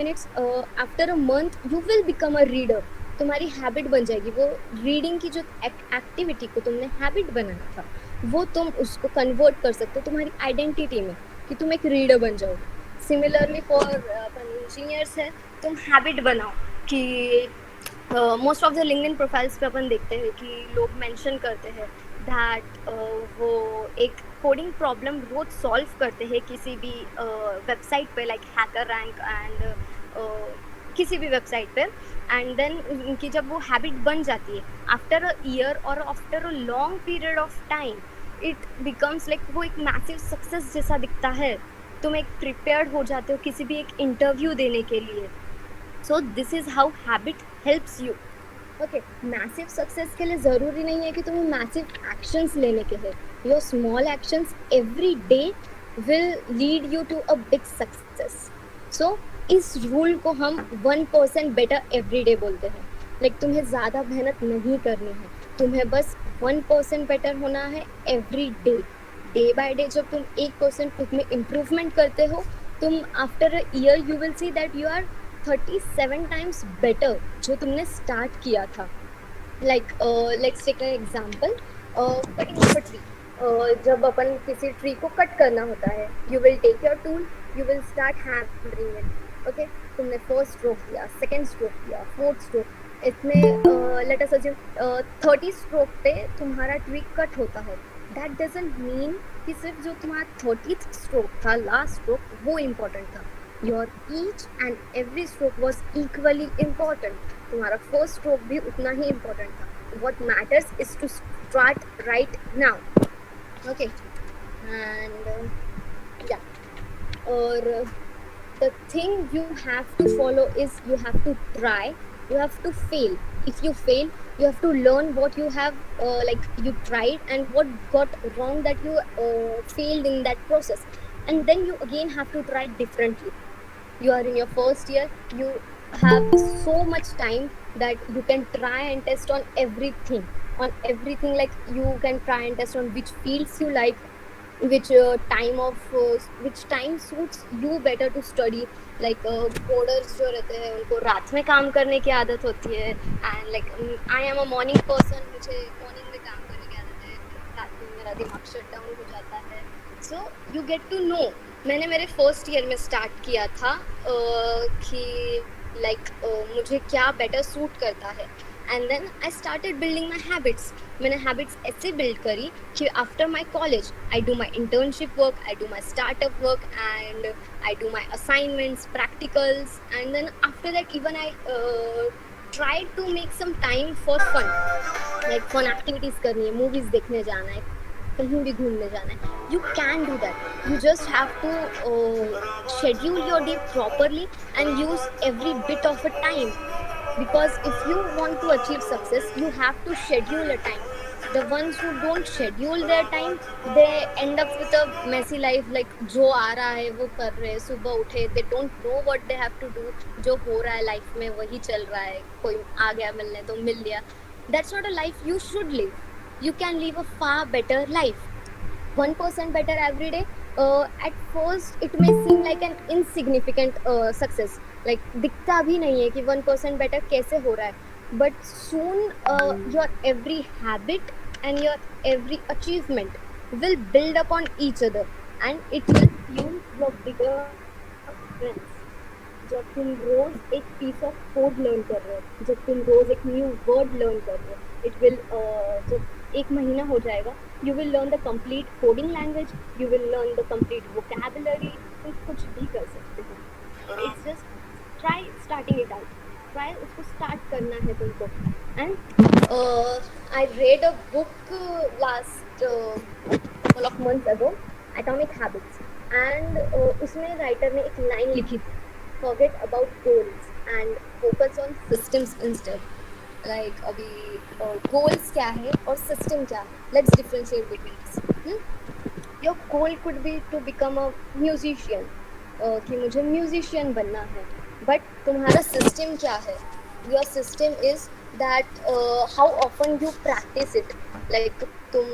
Minutes after a month you will become a reader. तुम्हारी habit बन जाएगी वो. रीडिंग की जो एक्टिविटी को तुमने हैबिट बनाया था, वो तुम उसको कन्वर्ट कर सकते हो तुम्हारी आइडेंटिटी में, कि तुम एक रीडर बन जाओगे. सिमिलरली फॉर अपन इंजीनियर्स है, तुम हैबिट बनाओ कि most of the LinkedIn profiles पे अपन देखते हैं कि लोग मेंशन करते हैं दैट वो एक कोडिंग प्रॉब्लम रोज सॉल्व करते हैं किसी भी वेबसाइट पे, लाइक हैकर रैंक एंड किसी भी वेबसाइट पे. एंड देन उनकी जब वो हैबिट बन जाती है, आफ्टर अ ईयर और after a long period of time, it becomes like वो एक मैसिव सक्सेस जैसा दिखता है. तुम एक प्रिपेयर्ड हो जाते हो किसी भी एक इंटरव्यू देने के लिए. सो this is how habit helps you. Okay, massive success के लिए ज़रूरी नहीं है कि तुम्हें मैसिव एक्शंस लेने के हैं. Your small actions every day will lead you to a big success. So इस रूल को हम 1% बेटर एवरी डे बोलते हैं. लाइक तुम्हें ज़्यादा मेहनत नहीं करनी है, तुम्हें बस 1% बेटर होना है every day. Day by day जब तुम 1% खुद में इम्प्रूवमेंट करते हो, तुम after a year you will see that you are 37 times better जो तुमने स्टार्ट किया था. Like let's take an example, cutting of a tree. जब अपन किसी ट्री को कट करना होता है, you will take your tool, you will start hammering it. Okay, तुमने फर्स्ट स्ट्रोक किया, सेकंड स्ट्रोक किया, फोर्थ स्ट्रोक. इसमें लेट अस अज्यूम 30 स्ट्रोक पे तुम्हारा ट्री कट होता है. दैट डजंट मीन कि सिर्फ जो तुम्हारा 30th स्ट्रोक था, लास्ट स्ट्रोक, वो इम्पोर्टेंट था. Your each and every stroke was equally important. तुम्हारा फर्स्ट स्ट्रोक भी उतना ही इम्पोर्टेंट था. what matters is to start right now. Okay, and yeah, or the thing you have to follow is you have to try, you have to fail. If you fail, you have to learn what you have like you tried and what got wrong, that you failed in that process, and then you again have to try differently. You are in your first year, you have so much time that you can try and test on everything, like you can try and test on which fields you like, which time suits you better to study. like coders जो रहते हैं उनको रात में काम करने की आदत होती है, and like I am a morning person, मुझे मॉर्निंग में काम करने की आदत है, रात में मेरा दिमाग शट डाउन हो जाता है. So you get to know. मैंने मेरे फर्स्ट ईयर में स्टार्ट किया था कि लाइक मुझे क्या बेटर सूट करता है, and then I started building my habits. मैंने हैबिट्स ऐसे बिल्ड करी कि after my college I do my internship work, I do my startup work, and I do my assignments, practicals, and then after that even I try to make some time for fun. Like fun activities करनी है, movies देखने जाना है, कहीं भी घूमने जाना है. You can do that. You just have to schedule your day properly and use every bit of a time, because if you want to achieve success you have to schedule a time. The ones who don't schedule their time, they end up with a messy life. like जो आ रहा है वो कर रहे हैं, सुबह उठे, they don't know what they have to do. जो हो रहा है लाइफ में वही चल रहा है, कोई आ गया मिलने तो मिल लिया. That's not a life you should live. You can live a far better life. 1% better every day. At first it may seem like an insignificant success. like दिखता भी नहीं है कि 1% better कैसे हो रहा है, but soon your every habit and your every achievement will build upon each other, and it will fuel your bigger friends. जब तुम रोज एक पीस ऑफ कोड लर्न कर रहे हो, जब तुम रोज एक न्यू वर्ड लर्न कर रहे हो, इट विल जब एक महीना हो जाएगा, you will learn the complete coding language, you will learn the complete vocabulary. तुम कुछ भी कर सकते हो. It's just try starting it out. Try उसको start करना है तुमको. And I read a book last couple of months ago, Atomic Habits, and उसमें राइटर ने एक लाइन लिखी थी, forget about goals and focus on systems instead. like अभी goals क्या है और system क्या है. Let's differentiate between this. Your goal could be to become a musician, कि मुझे musician बनना है, but तुम्हारा system क्या है. Your system is that how often you practice it. like तुम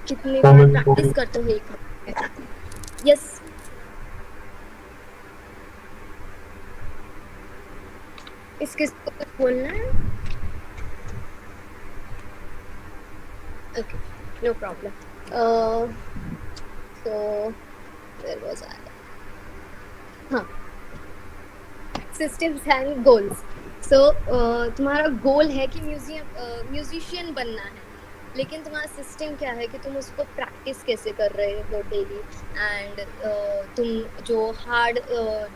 कितनी बार practice करते हो एक. yes. इस किसी को कुछ बोलना है? Okay, no problem. So where was I? हाँ, सिस्टम्स एंड गोल्स। सो तुम्हारा गोल है कि म्यूजिशियन बनना है, लेकिन तुम्हारा सिस्टम क्या है कि तुम उसको प्रैक्टिस कैसे कर रहे हो डेली। एंड तुम जो हार्ड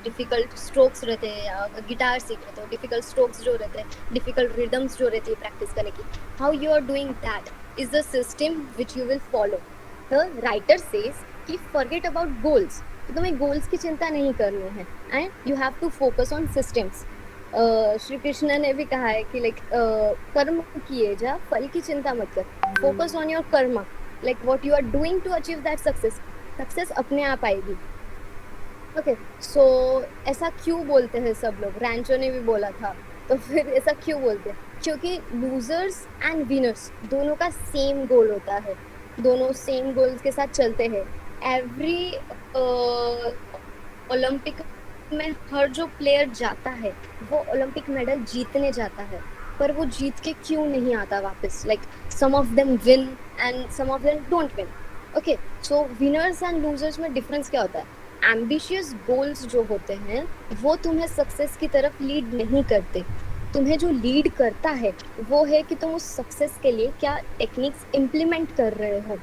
डिफिकल्ट स्ट्रोक्स रहते हैं या गिटार सीख रहे हो, डिफिकल्ट स्ट्रोक्स जो रहते हैं, डिफिकल्ट रिदम्स जो रहती है प्रैक्टिस करने की, how you are doing that is the system which you will follow. The writer says कि फॉरगेट अबाउट गोल्स, तो तुम्हें गोल्स की चिंता नहीं करनी है and you have to focus on systems. Shri Krishna ने भी कहा है कि लाइक कर्म किए जा, फल की चिंता मत कर, focus on your karma, like what you are doing to achieve that success. Success अपने आप आएगी। ओके, सो ऐसा क्यों बोलते हैं सब लोग? रैंचो ने भी बोला था, तो फिर ऐसा क्यों बोलते हैं? क्योंकि लूजर्स एंड विनर्स दोनों का सेम गोल होता है, दोनों सेम गोल्स के साथ चलते हैं। एवरी ओलंपिक में हर जो प्लेयर जाता है वो ओलंपिक मेडल जीतने जाता है, पर वो जीत के क्यों नहीं आता वापस? Like some of them win and some of them don't win. Okay, so winners and losers में डिफरेंस क्या होता है? एम्बिशियस गोल्स जो होते हैं वो तुम्हें सक्सेस की तरफ लीड नहीं करते। तुम्हें जो लीड करता है वो है कि तुम उस सक्सेस के लिए क्या टेक्निक्स इम्प्लीमेंट कर रहे हो।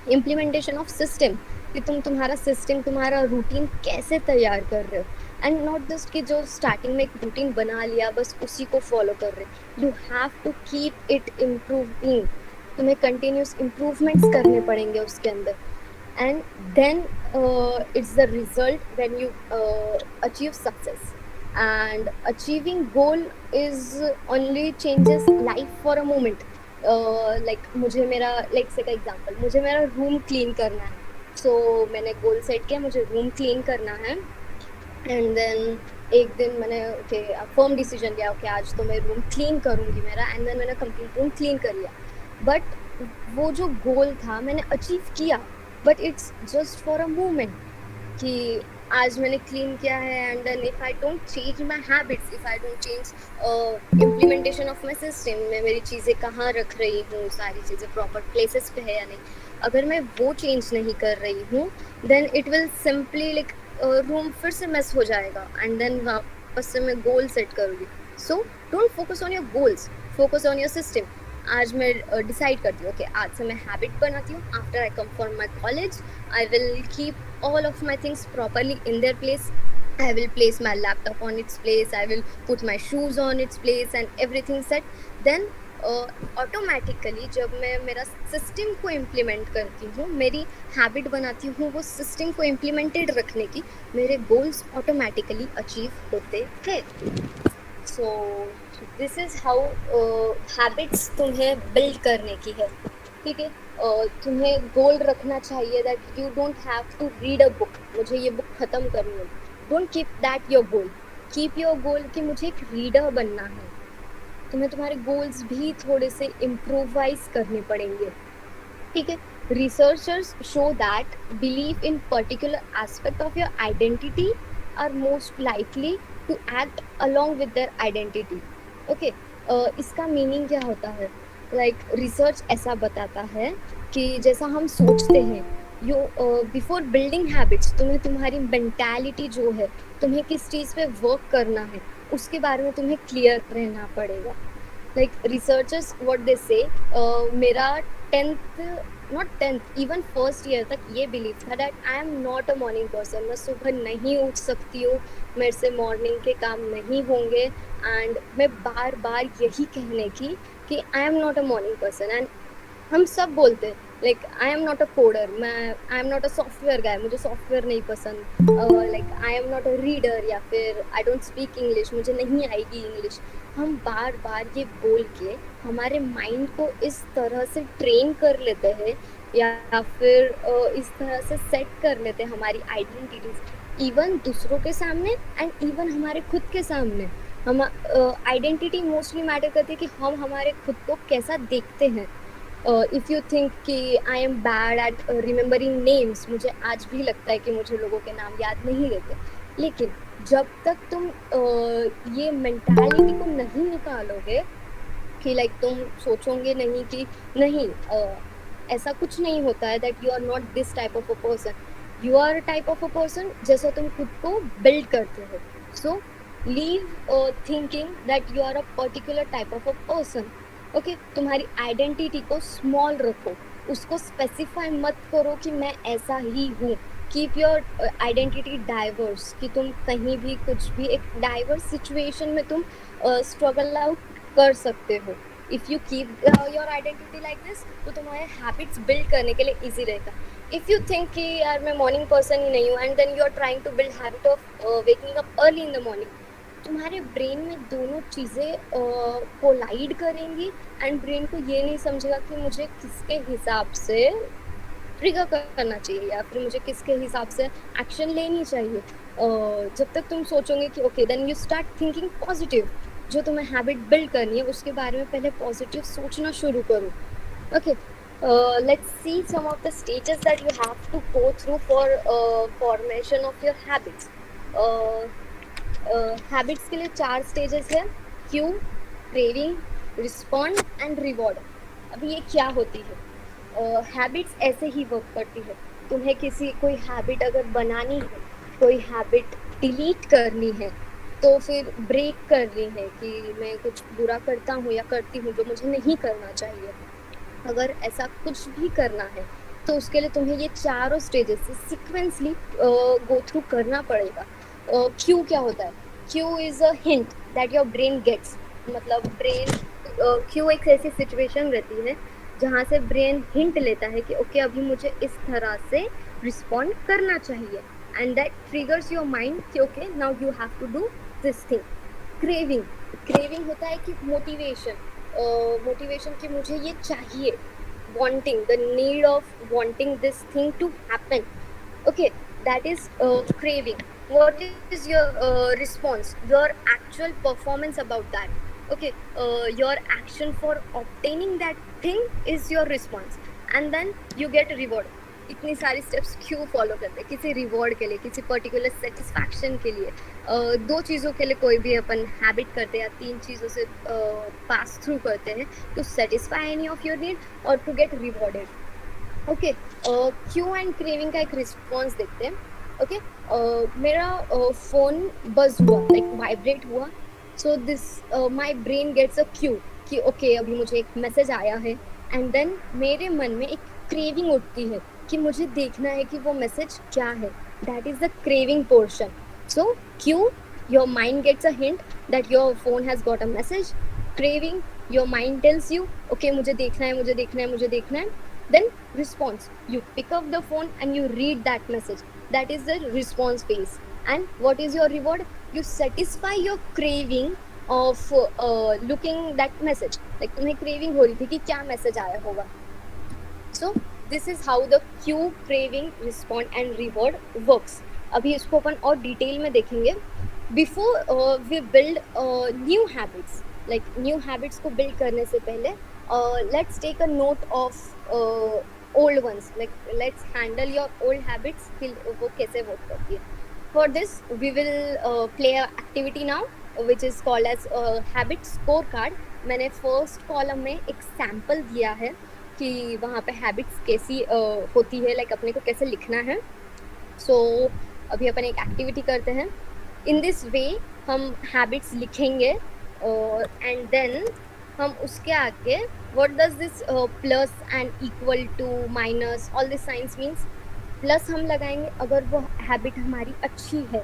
इम्प्लीमेंटेशन ऑफ सिस्टम, कि तुम तुम्हारा सिस्टम, तुम्हारा रूटीन कैसे तैयार कर रहे हो। एंड नॉट जस्ट कि जो स्टार्टिंग में एक रूटीन बना लिया बस उसी को फॉलो कर रहे। You have to keep it improving, तुम्हें कंटिन्यूस इम्प्रूवमेंट्स करने पड़ेंगे उसके अंदर। And then it's the result when you achieve success. And achieving goal is only changes life for a moment. Like मुझे मेरा, लाइक से का एग्जांपल, मुझे मेरा रूम क्लीन करना है, सो मैंने गोल सेट किया मुझे रूम क्लीन करना है। एंड देन एक दिन मैंने ओके फर्म डिसीजन लिया, ओके आज तो मैं रूम क्लीन करूँगी मेरा, एंड देन मैंने कंप्लीट रूम क्लीन कर लिया। बट वो जो गोल था मैंने अचीव किया, but it's just for a moment कि आज मैंने क्लीन किया है। And then if I don't change my habits, if I don't change implementation of my system, मैं मेरी चीज़ें कहाँ रख रही हूँ, सारी चीज़ें प्रॉपर प्लेसेस पे है या नहीं, अगर मैं वो चेंज नहीं कर रही हूँ, then it will simply like room फिर से मेस हो जाएगा। एंड देन वापस से मैं गोल सेट करूँगी। So don't focus on your goals, focus on your system. आज मैं डिसाइड करती हूँ कि आज से मैं हैबिट बनाती हूँ, after I come from my college I will keep all of my things properly in their place. I will place my laptop on its place. I will put my shoes on its place and everything set. Then automatically जब मैं मेरा system को implement करती हूँ, मेरी habit बनाती हूँ वो सिस्टम को इम्प्लीमेंटेड रखने की, मेरे गोल्स ऑटोमेटिकली अचीव होते हैं। So this is how habits तुम्हें बिल्ड करने की है। ठीक है, तुम्हें गोल रखना चाहिए that you don't have to read a book, मुझे ये बुक ख़त्म करनी है। Don't keep that your goal, keep your goal कि मुझे एक रीडर बनना है। तुम्हें तुम्हारे गोल्स भी थोड़े से इम्प्रोवाइज करने पड़ेंगे। ठीक है, researchers show that believe in particular aspect of your identity are most likely to act along with their identity. Okay, इसका मीनिंग क्या होता है? लाइक रिसर्च ऐसा बताता है कि जैसा हम सोचते हैं, यू बिफोर बिल्डिंग हैबिट्स, तुम्हें तुम्हारी मेंटालिटी जो है, तुम्हें किस चीज़ पे वर्क करना है उसके बारे में तुम्हें क्लियर रहना पड़ेगा। लाइक रिसर्चर्स व्हाट दे से, मेरा 10th, not 10th, even first year तक ये बिलीव था that I am not a morning person, मैं सुबह नहीं उठ सकती हूँ, मेरे से मॉर्निंग के काम नहीं होंगे। एंड मैं बार बार यही कहने की कि I am not a morning person. And हम सब बोलते हैं like I am not a coder, मैं I am not a software guy, मुझे सॉफ्टवेयर नहीं पसंद, like I am not a reader, या फिर आई डोंट स्पीक इंग्लिश, मुझे नहीं आएगी इंग्लिश। हम बार बार ये बोल के हमारे माइंड को इस तरह से ट्रेन कर लेते हैं, या फिर इस तरह से सेट कर लेते हैं हमारी आइडेंटिटीज, इवन दूसरों के सामने एंड इवन हमारे खुद के सामने। हम आइडेंटिटी मोस्टली मैटर करती है कि हम हमारे खुद को कैसा देखते हैं। इफ़ यू थिंक कि I M bad at remembering names, मुझे आज भी लगता है कि मुझे लोगों के नाम याद नहीं रहते, लेकिन जब तक तुम ये मेंटालिटी को नहीं निकालोगे कि लाइक तुम सोचोगे नहीं कि नहीं ऐसा कुछ नहीं होता है, that you are not this type of a person, you are type of a person जैसा तुम खुद को बिल्ड करते हो. So leave thinking that you are a particular type of a person. Okay, तुम्हारी आइडेंटिटी को स्मॉल रखो, उसको स्पेसिफाई मत करो कि मैं ऐसा ही हूँ. कीप योर आइडेंटिटी डाइवर्स, कि तुम कहीं भी कुछ भी एक डाइवर्स सिचुएशन में तुम स्ट्रगल आउट कर सकते हो. If you keep your identity like this, तो तुम्हारे हैबिट्स बिल्ड करने के लिए इजी रहेगा. इफ यू थिंक कि यार मैं मॉर्निंग पर्सन ही नहीं हूँ, and then you are trying to build habit of waking up early in the morning, तुम्हारे ब्रेन में दोनों चीज़ें कोलाइड करेंगी, एंड ब्रेन को ये नहीं समझेगा कि मुझे किसके हिसाब से ट्रिगर करना चाहिए या फिर मुझे किसके हिसाब से एक्शन लेनी चाहिए. जब तक तुम सोचोगे कि okay, then you start thinking positive. जो तुम्हें हैबिट बिल्ड करनी है उसके बारे में पहले पॉजिटिव सोचना शुरू करो. Okay, let's see some of the stages that you have to go through for formation of your habits. Habits के लिए 4 स्टेजेस है: Q, craving, respond and reward. अभी ये क्या होती है? हैबिट्स ऐसे ही वर्क करती है. तुम्हें कोई हैबिट अगर बनानी है, कोई हैबिट डिलीट करनी है, तो फिर ब्रेक करनी है कि मैं कुछ बुरा करता हूँ या करती हूँ जो मुझे नहीं करना चाहिए, अगर ऐसा कुछ भी करना है, तो उसके लिए तुम्हें ये चारों स्टेजेस से सिक्वेंसली गो थ्रू करना पड़ेगा. क्यू क्या होता है? Cue is a hint that your brain gets. मतलब ब्रेन, क्यू एक ऐसी सिचुएशन रहती है जहाँ से ब्रेन हिंट लेता है कि ओके, अभी मुझे इस तरह से रिस्पॉन्ड करना चाहिए, and that triggers your mind कि okay, now you have to do this thing. Craving, craving होता है कि मोटिवेशन, मोटिवेशन कि मुझे ये चाहिए, wanting, the need of wanting this thing to happen. Okay, that is craving. What is your response, your actual performance about that? Okay, your action for obtaining that thing is your response, and then you get reward. इतनी सारी steps क्यों follow करते हैं? किसी reward के लिए, किसी particular satisfaction के लिए, 2 चीज़ों के लिए कोई भी अपन हैबिट करते हैं या 3 चीज़ों से पास थ्रू करते हैं, to satisfy any of your need और to get rewarded. Okay, cue and craving का एक रिस्पॉन्स देखते हैं. ओके, मेरा फ़ोन बज हुआ, लाइक वाइब्रेट हुआ, so this my brain gets a cue कि ओके, अभी मुझे एक मैसेज आया है, एंड देन मेरे मन में एक क्रेविंग उठती है कि मुझे देखना है कि वो मैसेज क्या है. That is the craving portion. So cue, your mind gets a hint that your phone has got a message. Craving, your mind tells you okay, मुझे देखना है, मुझे देखना है, मुझे देखना है. Then response, you pick up the phone and you read that message. That is the response phase. And what is your reward? You satisfy your craving of looking that message. Like तुम्हें craving हो रही थी कि क्या message आया होगा. So this is how the cue, craving, respond and reward works. अभी इसको अपन और डिटेल में देखेंगे. Before we build new habits, like new habits को build करने से पहले let's take a note of old ones. Like let's handle your old habits कि वो कैसे work करती है. For this we will play a activity now which is called as habit scorecard. मैंने फर्स्ट कॉलम में एक सैम्पल दिया है कि वहाँ पे हैबिट्स कैसी होती है, लाइक अपने को कैसे लिखना है. सो अभी अपन एक एक्टिविटी करते हैं. इन दिस वे हम हैबिट्स लिखेंगे एंड देन हम उसके आगे what does this plus and equal to minus all this science means. Plus हम लगाएंगे अगर वो हैबिट हमारी अच्छी है,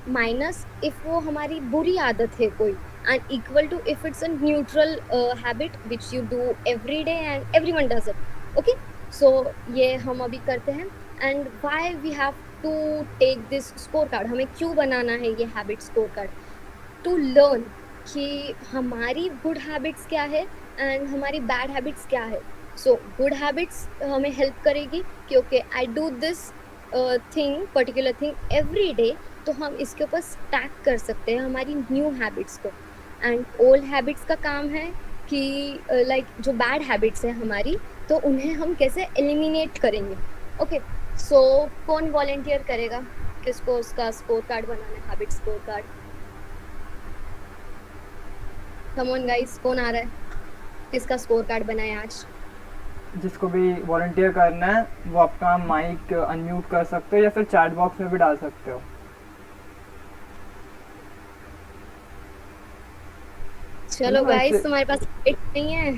माइनस इफ वो हमारी बुरी आदत है कोई, and equal to if it's a neutral habit which you do every day and everyone does it. Okay, so ये हम अभी करते हैं. and why we have to take this scorecard, हमें क्यों बनाना है ये habit scorecard? to learn कि हमारी good habits क्या है and हमारी bad habits क्या है. so good habits हमें help करेगी कि okay, I do this thing, particular thing every day, तो हम इसके ऊपर स्टैक कर सकते हैं हमारी न्यू हैबिट्स को. एंड ओल्ड हैबिट्स का काम है कि लाइक जो बैड हैबिट्स है हमारी, तो उन्हें हम कैसे एलिमिनेट करेंगे. ओके, सो कौन वॉलंटियर करेगा? किसको उसका स्कोर कार्ड बनाना है, habit score card? Come on guys, कौन आ रहा है? किसका स्कोर कार्ड बनाए आज? जिसको भी वॉलंटियर करना है वो आपका माइक अनम्यूट कर सकते हो या फिर चैट बॉक्स में भी डाल सकते हो। चलो चलो गाइस, ऐसे तुम्हारे पास हैबिट नहीं है?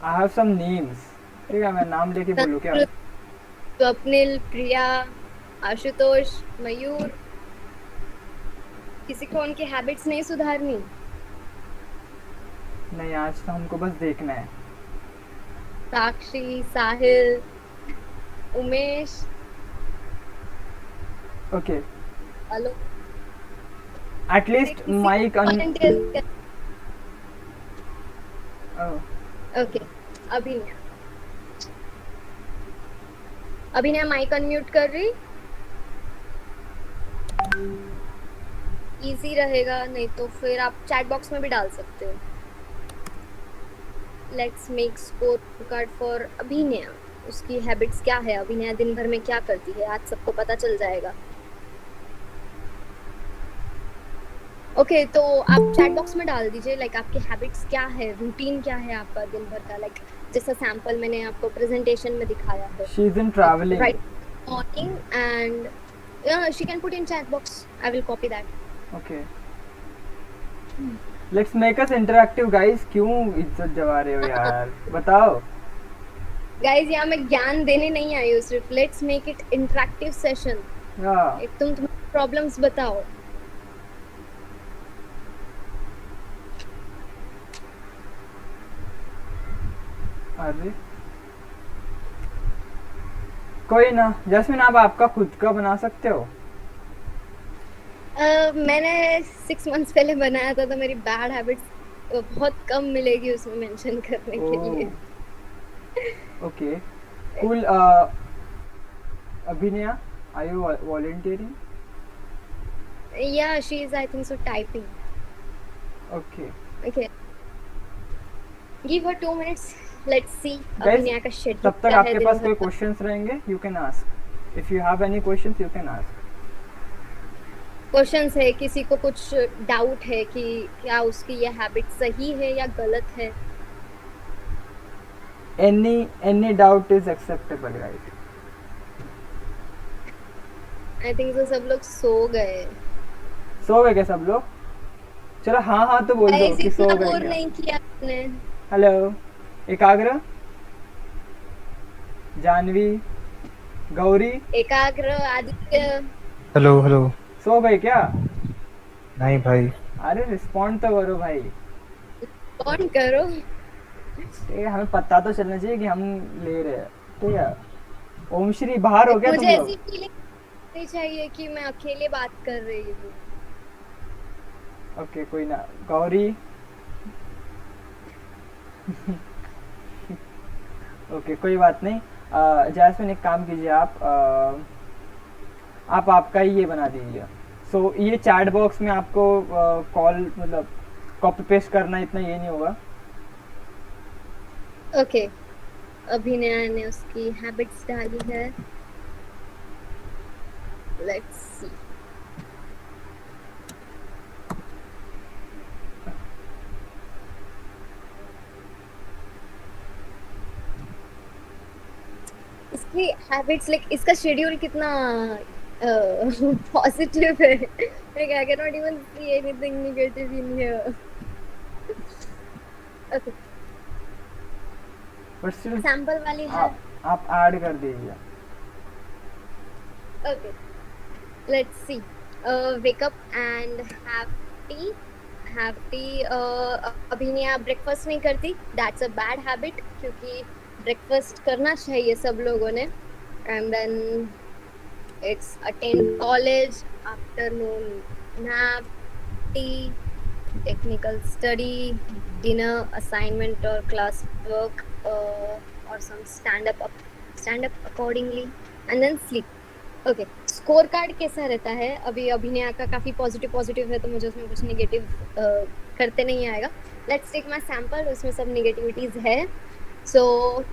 I have some names. ठीक है, मैं नाम लेके बोलूँ क्या? संस्कृत, स्वप्निल, प्रिया, आशुतोष, मयूर। किसी को उनकी हैबिट्स नहीं सुधारनी? नहीं, आज तो हमको बस देखना है। साक्षी, साहिल, उमेश, ओके, हेलो। एटलीस्ट किसी को माइक अन volunteer ओह, ओके। अभिनय, अभिनय माइक अनम्यूट कर रही? इजी रहेगा, नहीं तो फिर आप चैट बॉक्स में भी डाल सकते हो। Let's make score card for अभिनय। उसकी हैबिट्स क्या है, अभिनय दिन भर में क्या करती है, आज सबको पता चल जाएगा। ओके, तो आप चैट बॉक्स में डाल दीजिए लाइक आपकी हैबिट्स क्या है, रूटीन क्या है आपका दिन भर का, लाइक जैसा सैंपल मैंने आपको प्रेजेंटेशन में दिखाया है। She is in travelling. Right morning and she can put in chat box, I will copy that. Okay, let's make us interactive guys. क्यों इज्जत जवा रहे हो यार, बताओ। गाइस, यहाँ मैं ज्ञान देने नहीं आई हूँ सिर्फ, let's make it interactive session. या तुम तुम्हारी प्रॉब्लम्स बताओ। अरे कोई ना, जैस्मिन आप आपका खुद का बना सकते हो। मैंने 6 मंथ्स पहले बनाया था, तो मेरी बैड हैबिट्स बहुत कम मिलेगी उसमें मेंशन करने के लिए। Oh okay, cool. Abhinaya, are you volunteering? Yeah, she is, I think so, typing. Okay Okay, give her 2 minutes. Let's see guys, Abhinaya का शेड्यूल तब तक क्या है आपके दिन पास भर कोई का। क्वेश्चंस रहेंगे, you can ask. If you have any questions you can ask. Questions है, किसी को कुछ डाउट है कि क्या उसकी ये हैबिट सही है या गलत है? Any doubt is acceptable guys. I think so सब लोग सो गए। सो गए क्या सब लोग? चलो हाँ हाँ तो बोल दो गाइस, कि सो इतना गए बोर क्या। नहीं किया आपने। हेलो, एकाग्र, जानवी, गौरी, एकाग्र, आदित्य। Hello hello. सो गए क्या? नहीं भाई। अरे रिस्पॉन्ड तो करो भाई। कौन करो? ठीक है, हमें पता तो चलना चाहिए कि हम ले रहे हैं। ठीक है, ओम श्री बाहर हो गया मुझे तुम लोग? ऐसी फीलिंग नहीं चाहिए कि मैं अकेले बात कर रही हूँ। ओके कोई ना, गौरी। ओके कोई बात नहीं। जैस्मिन एक काम कीजिए, आप आपका ही ये बना दीजिए। सो ये चैट बॉक्स में आपको कॉल मतलब कॉपी पेस्ट करना इतना ये नहीं होगा। ओके, अभिनय ने उसकी हैबिट्स डाली है। Let's see. इसकी हैबिट्स लाइक इसका शेड्यूल कितना पॉजिटिव है। Like I cannot even see anything negative in here. Okay, but still sample वाली है। आप ऐड कर दीजिए। Okay, let's see. Wake up and have tea. Have tea. Abhinaya breakfast नहीं करती, that's a bad habit, क्योंकि ब्रेकफास्ट करना चाहिए सब लोगों ने। And then it's attend college, afternoon nap, tea, technical study, dinner, assignment or class work, or some stand up accordingly, and then sleep. Okay, score card कैसा रहता है? अभी अभिनय का काफी पॉजिटिव है, तो मुझे उसमें कुछ नेगेटिव करते नहीं आएगा। लेट्स टेक माय सैंपल, उसमें सब नेगेटिविटीज है। सो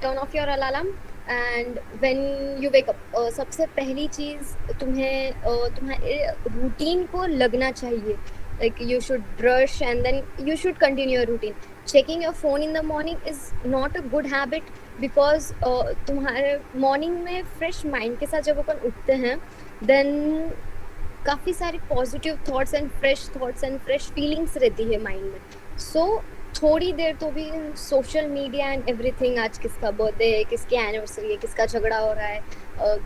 turn off your alarm, and when you wake up सबसे पहली चीज तुम्हारे रूटीन को लगना चाहिए. Like you should brush and then you should continue your routine. Checking your phone in the morning is not a good habit because तुम्हारे morning में fresh mind के साथ जब अपन उठते हैं then काफ़ी सारे positive thoughts and fresh feelings रहती है माइंड में. सो थोड़ी देर तो भी सोशल मीडिया एंड एवरीथिंग, आज किसका बर्थडे है, किसकी एनिवर्सरी है, किसका झगड़ा हो रहा है,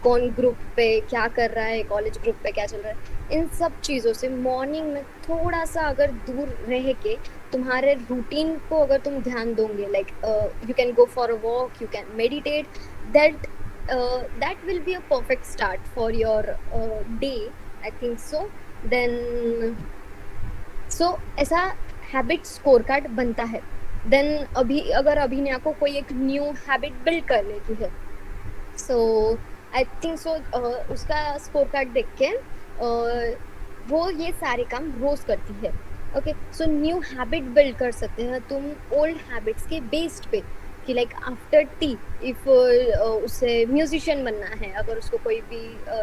कौन ग्रुप पे क्या कर रहा है, कॉलेज ग्रुप पे क्या चल रहा है, इन सब चीज़ों से मॉर्निंग में थोड़ा सा अगर दूर रह के तुम्हारे रूटीन को अगर तुम ध्यान दोगे, like you can go for a walk, you can meditate, that will be a perfect start for your day, I think so. Then ऐसा हैबिट स्कोर कार्ड बनता है. देन अगर अभिनया को कोई एक न्यू हैबिट बिल्ड करने की है, सो आई थिंक सो उसका स्कोर कार्ड देख के वो ये सारे काम रोज करती है. Okay, so new habit build कर सकते हैं तुम ओल्ड हैबिट्स के बेस्ड पे कि लाइक आफ्टर टी इफ उसे म्यूजिशियन बनना है, अगर उसको कोई भी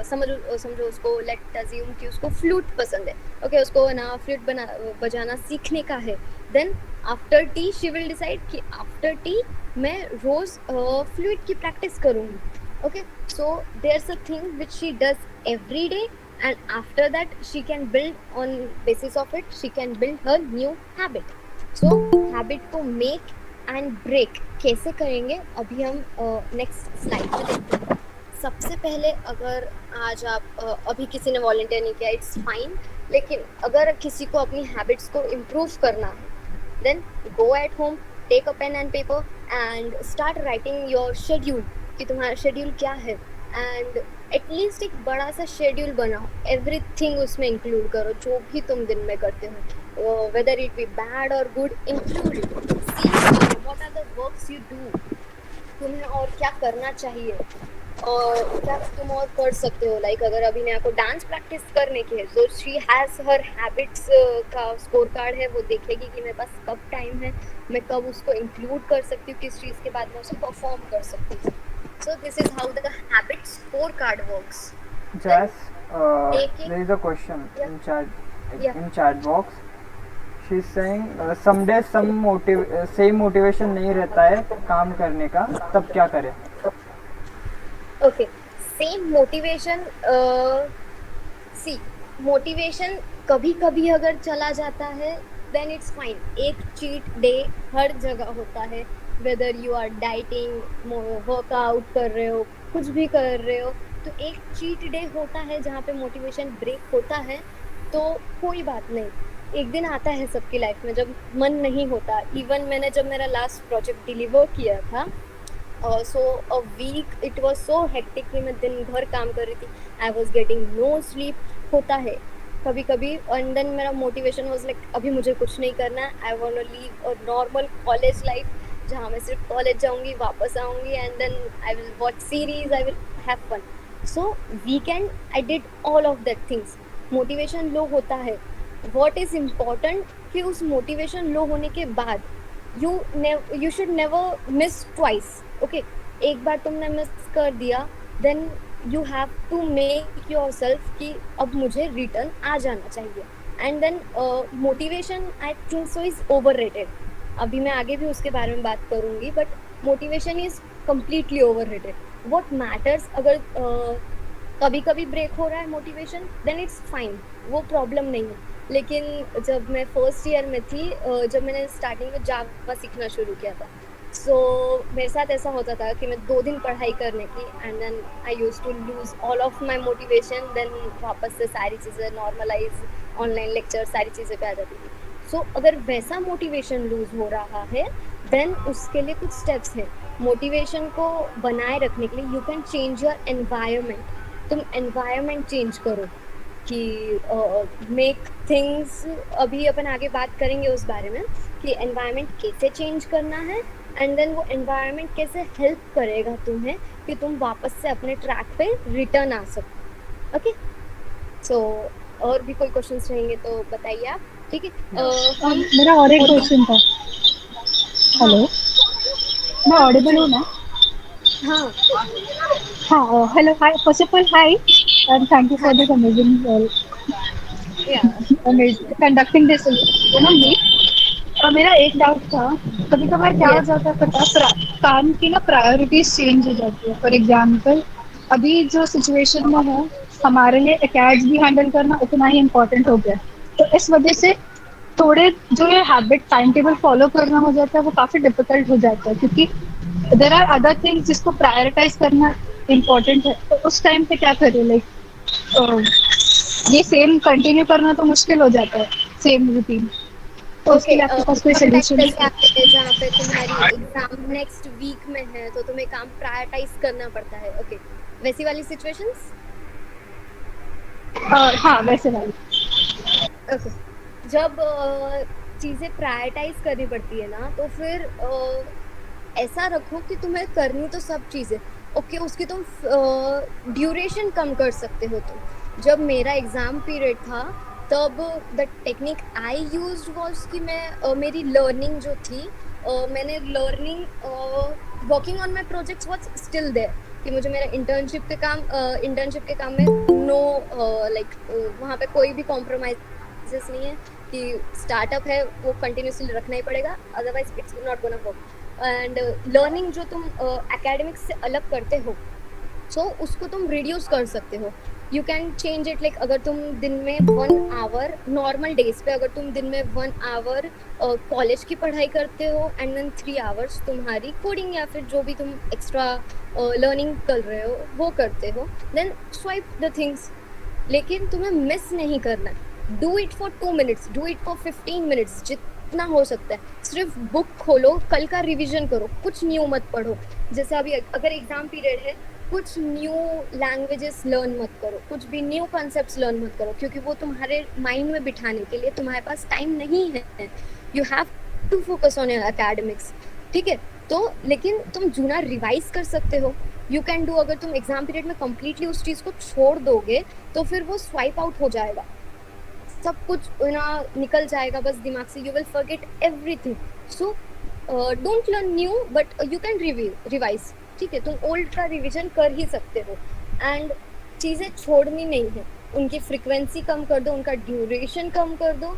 समझो उसको लेट अज्यूम कि उसको फ्लूट पसंद है, ओके, उसको ना फ्लूट बजाना सीखने का है, then after tea she will decide कि आफ्टर टी मैं रोज फ्लूट की प्रैक्टिस करूँगी. Okay, so there's a thing which she does every day and after that she can build on basis of it, she can build her new habit. So habit को make and break कैसे करेंगे अभी हम next slide में देखते हैं. सबसे पहले अगर आज आप अभी किसी ने वॉलंटियर नहीं किया, इट्स फाइन, लेकिन अगर किसी को अपनी हैबिट्स को इम्प्रूव करना है then go at home, take a pen and paper and start writing your schedule कि तुम्हारा शेड्यूल क्या है, एंड एटलीस्ट एक बड़ा सा शेड्यूल बनाओ, एवरीथिंग उसमें इंक्लूड करो जो भी तुम दिन में करते हो, वेदर इट बी बैड और good, include it. See what are the works you do, तुम्हें और क्या करना चाहिए और क्या तुम और कर सकते हो. लाइक अगर अभिनया को डांस प्रैक्टिस करने की है, so she has her habits का स्कोर कार्ड है, वो देखेगी कि मेरे पास कब टाइम है, मैं कब उसको इंक्लूड कर सकती हूँ, किस चीज़ के बाद मैं उसे परफॉर्म कर सकती हूँ. So this is how the habit scorecard works. Jess, taking- there is a question Yeah. in chat Yeah. in chat box. She's saying some days same motivation नहीं रहता है काम करने का, तब क्या करें? Okay, same motivation. See, motivation कभी कभी अगर चला जाता है then it's fine. एक cheat day हर जगह होता है, whether you are dieting, workout कर रहे हो, कुछ भी कर रहे हो, तो एक चीट डे होता है जहाँ पे मोटिवेशन ब्रेक होता है, तो कोई बात नहीं, एक दिन आता है सबकी लाइफ में जब मन नहीं होता. इवन मैंने जब मेरा लास्ट प्रोजेक्ट डिलीवर किया था, so a week it was so hectic कि मैं दिन भर काम कर रही थी, I was getting no sleep. होता है कभी कभी, एंड देन मेरा मोटिवेशन वाज लाइक अभी मुझे कुछ नहीं करना, I want to live a normal college life जहाँ मैं सिर्फ कॉलेज जाऊँगी, वापस आऊँगी, and then I will watch series, I will have fun. So weekend I did all of that things. Motivation लो होता है, व्हाट इज़ इम्पॉर्टेंट कि उस मोटिवेशन लो होने के बाद you should never miss twice. Okay, एक बार तुमने मिस कर दिया, then you have to make yourself कि अब मुझे रिटर्न आ जाना चाहिए. And then motivation I think so is overrated. अभी मैं आगे भी उसके बारे में बात करूँगी, but motivation is completely overrated. What matters, अगर कभी कभी ब्रेक हो रहा है मोटिवेशन, देन इट्स फाइन, वो प्रॉब्लम नहीं है. लेकिन जब मैं फर्स्ट ईयर में थी, जब मैंने स्टार्टिंग में जावा सीखना शुरू किया था, सो मेरे साथ ऐसा होता था कि मैं 2 दिन पढ़ाई करने की, and then I use to lose all of my motivation, then वापस से सारी चीज़ें नॉर्मलाइज, ऑनलाइन लेक्चर, सारी चीज़ें पे आ जाती थी. सो अगर वैसा मोटिवेशन लूज हो रहा है, देन उसके लिए कुछ स्टेप्स हैं. मोटिवेशन को बनाए रखने के लिए you can change your environment. तुम एनवायरनमेंट चेंज करो कि मेक थिंग्स, अभी अपन आगे बात करेंगे उस बारे में कि एनवायरनमेंट कैसे चेंज करना है, एंड देन वो एनवायरनमेंट कैसे हेल्प करेगा तुम्हें कि तुम वापस से अपने ट्रैक पे रिटर्न आ सको. ओके, सो और भी कोई क्वेश्चंस रहेंगे तो बताइए आप. ठीक है, मेरा और एक क्वेश्चन था. हेलो, मैं ऑडिबल हूँ ना? हाँ Hello, hi. First of all, hi, and thank you for हाँ this amazing, या amazing conducting this. Me, मेरा एक डाउट था, कभी कभार क्या हो यस जाता है पता काम की ना प्रायोरिटीज चेंज हो जाती है। फॉर एग्जाम्पल अभी जो सिचुएशन में है, हमारे लिए एकेड्स भी हैंडल करना उतना ही इम्पोर्टेंट हो गया है। तो इस वजह से थोड़े जो ये हैबिट टाइम टेबल फॉलो करना हो जाता है वो काफी डिफिकल्ट हो जाता है, क्योंकि देर आर अदर थिंग्स जिसको प्रायोरिटाइज करना इम्पोर्टेंट है। तो उस टाइम पे क्या करें, लाइक ये सेम कंटिन्यू करना तो मुश्किल हो जाता है, सेम रूटीन। तो उसके ओके। लिए आपके पास कोई कब टाइम सोल्यूशन जैसे है? आते हैं जहाँ पे तुम्हारी एग्जाम नेक्स्ट वीक में है तो तुम्हें काम प्रायोरिटाइज करना पड़ता है, ओके वैसी वाली सिचुएशंस। हाँ, वैसे वाली। ओके। जब चीजें प्रायोरिटाइज करनी पड़ती है ना तो फिर ऐसा रखो कि तुम्हें करनी तो सब चीजें ओके, उसकी तुम ड्यूरेशन कम कर सकते हो। तुम जब मेरा एग्जाम पीरियड था तब the technique I used was कि मैं मेरी लर्निंग जो थी मैंने learning working on my projects was still there कि मुझे मेरा इंटर्नशिप के काम में नो लाइक वहाँ पे कोई भी कॉम्प्रोमाइजेस नहीं है कि स्टार्टअप है वो कंटिन्यूसली रखना ही पड़ेगा, otherwise it's not gonna work. And learning जो तुम एकेडमिक्स से अलग करते हो सो उसको तुम रिड्यूस कर सकते हो। You can change it, like अगर तुम दिन में 1 आवर नॉर्मल डेज पे अगर तुम दिन में 1 आवर कॉलेज की पढ़ाई करते हो एंड देन 3 आवर्स तुम्हारी कोडिंग या फिर जो भी तुम एक्स्ट्रा लर्निंग कर रहे हो वो करते हो, देन स्वाइप द थिंग्स। लेकिन तुम्हें मिस नहीं करना है। Do it for 2 minutes, do it for 15 minutes, जितना हो सकता है। सिर्फ बुक खोलो, कल का रिवीजन करो, कुछ न्यू मत पढ़ो। जैसे अभी अगर एग्जाम पीरियड है कुछ न्यू लैंग्वेजेस लर्न मत करो, कुछ भी न्यू कॉन्सेप्ट्स लर्न मत करो, क्योंकि वो तुम्हारे माइंड में बिठाने के लिए तुम्हारे पास टाइम नहीं है। You have to focus on your academics, ठीक है। तो लेकिन तुम जूना रिवाइज कर सकते हो, यू कैन डू। अगर तुम एग्जाम पीरियड में कंप्लीटली उस चीज को छोड़ दोगे तो फिर वो स्वाइप आउट हो जाएगा, सब कुछ ना निकल जाएगा बस दिमाग से, you will forget everything. So don't learn new but you can revise, ठीक है। तुम ओल्ड का रिवीजन कर ही सकते हो एंड चीज़ें छोड़नी नहीं है, उनकी फ्रिक्वेंसी कम कर दो, उनका ड्यूरेशन कम कर दो।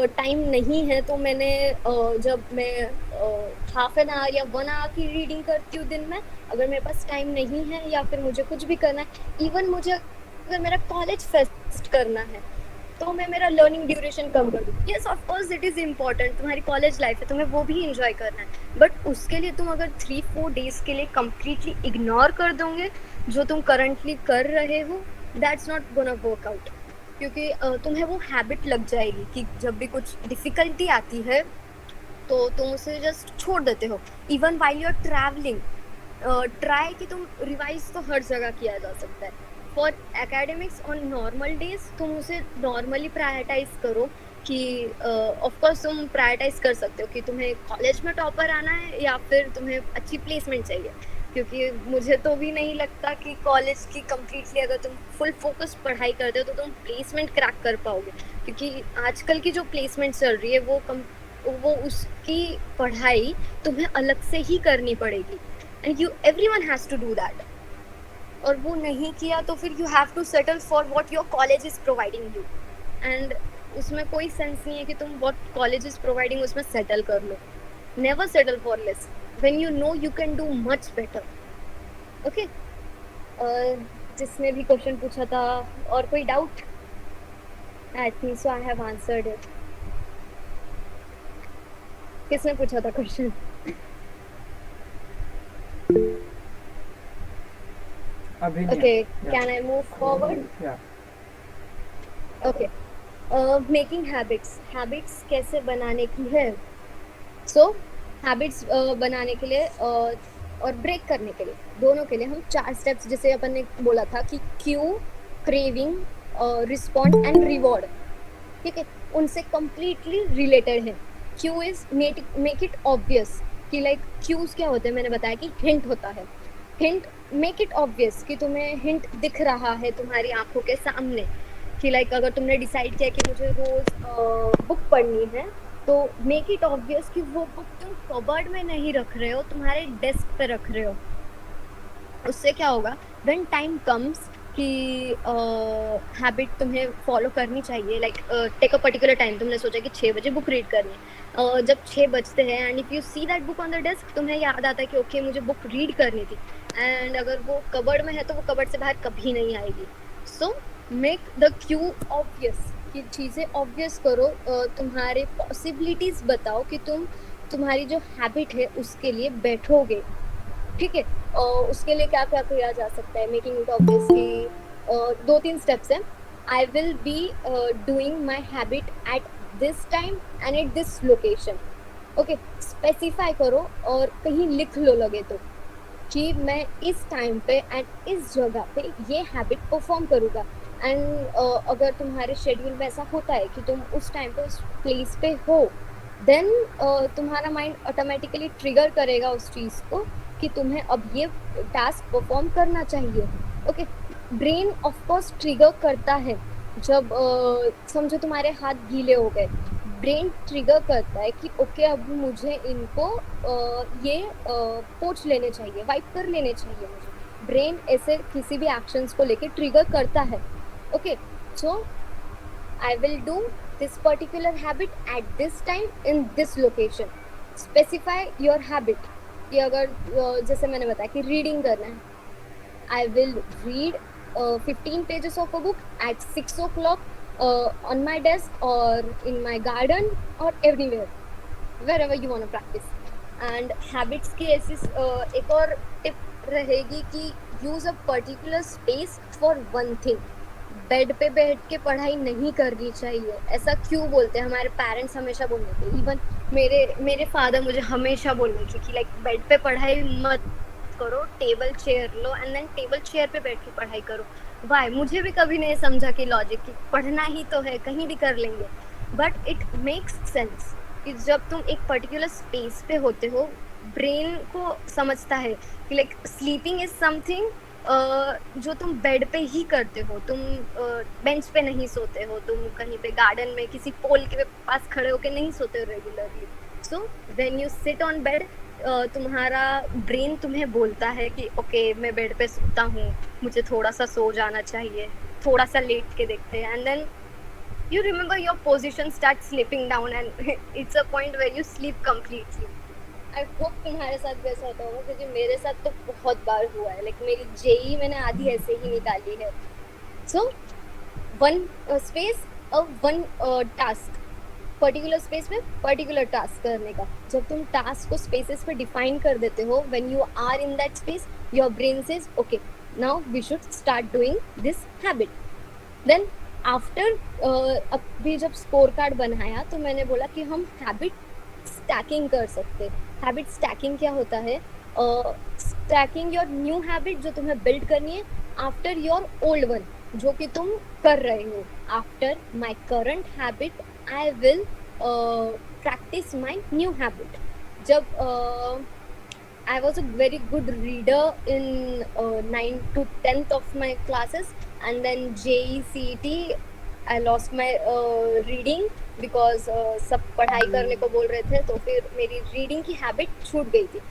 टाइम नहीं है तो मैंने जब मैं हाफ एन आवर या 1 आवर की रीडिंग करती हूँ दिन में, अगर मेरे पास टाइम नहीं है या फिर मुझे कुछ भी करना है, इवन मुझे अगर मेरा कॉलेज फेस्ट करना है तो मैं मेरा लर्निंग ड्यूरेशन कम कर दूँ। Yes of course it is important, तुम्हारी कॉलेज लाइफ है, तुम्हें वो भी इंजॉय करना है, बट उसके लिए तुम अगर 3-4 डेज के लिए कम्प्लीटली इग्नोर कर दोगे जो तुम करंटली कर रहे हो, that's not gonna work out. क्योंकि तुम्हें वो हैबिट लग जाएगी कि जब भी कुछ डिफिकल्टी आती है तो तुम उसे जस्ट छोड़ देते हो। Even while you are travelling, try कि तुम रिवाइज तो हर जगह किया जा सकता है। For academics on normal days तुम उसे नॉर्मली प्रायोरिटाइज करो कि ऑफ कोर्स तुम प्रायोरिटाइज कर सकते हो कि तुम्हें कॉलेज में टॉपर आना है या फिर तुम्हें अच्छी प्लेसमेंट चाहिए, क्योंकि मुझे तो भी नहीं लगता कि कॉलेज की कम्प्लीटली अगर तुम फुल फोकस पढ़ाई करते हो तो तुम प्लेसमेंट क्रैक कर पाओगे, क्योंकि आजकल की जो प्लेसमेंट चल रही है वो उसकी पढ़ाई तुम्हें अलग से ही करनी पड़ेगी and everyone has to do that. और वो नहीं किया तो फिर you have to settle for what your college is providing you and उसमें कोई सेंस नहीं है कि तुम व्हाट कॉलेज इज प्रोवाइडिंग उसमें सेटल कर लो। Never settle for less when you know you can do much better, okay. जिसने भी क्वेश्चन पूछा था और कोई doubt? I think so I have answered it. किसने पूछा था क्वेश्चन? अभी Okay, can I move forward? Okay. Making habits कैसे बनाने की है? So habits बनाने के लिए और ब्रेक करने के लिए, दोनों के लिए हम 4 स्टेप्स, जैसे अपन ने बोला था कि Q, craving, respond and reward, ठीक है, उनसे कम्प्लीटली रिलेटेड है। Cue is make it obvious कि लाइक क्यूज क्या होते हैं, मैंने बताया कि हिंट होता है। हिंट, मेक इट ऑब्वियस कि तुम्हें हिंट दिख रहा है तुम्हारी आंखों के सामने कि लाइक अगर तुमने डिसाइड किया कि मुझे रोज बुक पढ़नी है तो मेक इट ऑब्वियस कि वो बुक तुम कबर्ड में नहीं रख रहे हो, तुम्हारे डेस्क पे रख रहे हो, उससे क्या होगा, व्हेन टाइम कम्स कि हैबिट तुम्हें फॉलो करनी चाहिए, like take a particular time, तुमने सोचा कि 6 बजे बुक रीड करनी है, जब 6 बजते हैं and if you see that book on the desk, तुम्हें याद आता है कि ओके मुझे बुक रीड करनी थी, एंड अगर वो कबर्ड में है तो वो कबर्ड से बाहर कभी नहीं आएगी। So make the Q obvious, कि चीज़ें ऑब्वियस करो, तुम्हारे पॉसिबिलिटीज बताओ कि तुम तुम्हारी जो हैबिट है उसके लिए बैठोगे, ठीक है। उसके लिए क्या क्या किया जा सकता है, मेकिंग इट ऑब्वियसली 2-3 स्टेप्स हैं। I will be doing my habit at this time and at this location, okay, specify करो और कहीं लिख लो लगे तो, कि मैं इस टाइम पे एंड इस जगह पे ये हैबिट परफॉर्म करूँगा। एंड अगर तुम्हारे शेड्यूल में ऐसा होता है कि तुम उस टाइम पे उस प्लेस पे हो, देन तुम्हारा माइंड ऑटोमेटिकली ट्रिगर करेगा उस चीज़ को कि तुम्हें अब ये टास्क परफॉर्म करना चाहिए, okay. Brain of course trigger करता है जब समझो तुम्हारे हाथ गीले हो गए, ब्रेन ट्रिगर करता है कि ओके अब मुझे इनको ये पोंछ लेने चाहिए, वाइप कर लेने चाहिए मुझे। ब्रेन ऐसे किसी भी एक्शंस को लेके ट्रिगर करता है, okay. So I will do this particular habit at this time in this location. Specify your habit, कि अगर जैसे मैंने बताया कि रीडिंग करना है, I will read 15 pages of a book at 6 o'clock on my desk or in my garden or everywhere, wherever you want to practice. And habits की ऐसी एक और टिप रहेगी कि use a particular space for one thing. Bed पे बैठ के पढ़ाई नहीं करनी चाहिए। ऐसा क्यों बोलते हैं, हमारे पेरेंट्स हमेशा बोलते थे, इवन मेरे फादर मुझे हमेशा बोलते थे कि लाइक बेड पे पढ़ाई मत करो, टेबल चेयर लो एंड देन टेबल चेयर पे बैठ के पढ़ाई करो। वाई, मुझे भी कभी नहीं समझा कि लॉजिक कि पढ़ना ही तो है, कहीं भी कर लेंगे, बट इट मेक्स सेंस कि जब तुम एक पर्टिकुलर स्पेस पे होते हो, ब्रेन को समझता है कि लाइक स्लीपिंग इज समथिंग जो तुम बेड पे ही करते हो, तुम बेंच पे नहीं सोते हो, तुम कहीं पे गार्डन में किसी पोल के पास खड़े होके नहीं सोते हो regularly. So when you sit on bed, तुम्हारा ब्रेन तुम्हें बोलता है कि ओके मैं बेड पे सोता हूँ, मुझे थोड़ा सा सो जाना चाहिए, थोड़ा सा लेट के देखते हैं, and then you remember your position starts slipping down and it's a point where you sleep completely. I hope तुम्हारे साथ भी ऐसा होता होगा, क्योंकि मेरे साथ तो बहुत बार हुआ है, लाइक मेरी जेई मैंने आधी ऐसे ही निकाली है। So one space one task, particular space में पर्टिकुलर टास्क करने का। जब तुम टास्क को स्पेसेस पे डिफाइन कर देते हो, when you are in that space, your brain says okay now we should start doing this habit. Then after अभी जब स्कोर कार्ड बनाया तो मैंने बोला कि हम हैबिट स्टैकिंग कर सकते। हैबिट स्टैकिंग क्या होता है, स्टैकिंग योर न्यू हैबिट जो तुम्हें बिल्ड करनी है आफ्टर योर ओल्ड वन जो कि तुम कर रहे हो। After my current habit I will practice my new habit. जब I was a very good reader in 9th to 10th of my classes, and then JEE CET I lost my reading because सब पढ़ाई करने को बोल रहे थे, तो फिर मेरी रीडिंग की हैबिट छूट गई थी।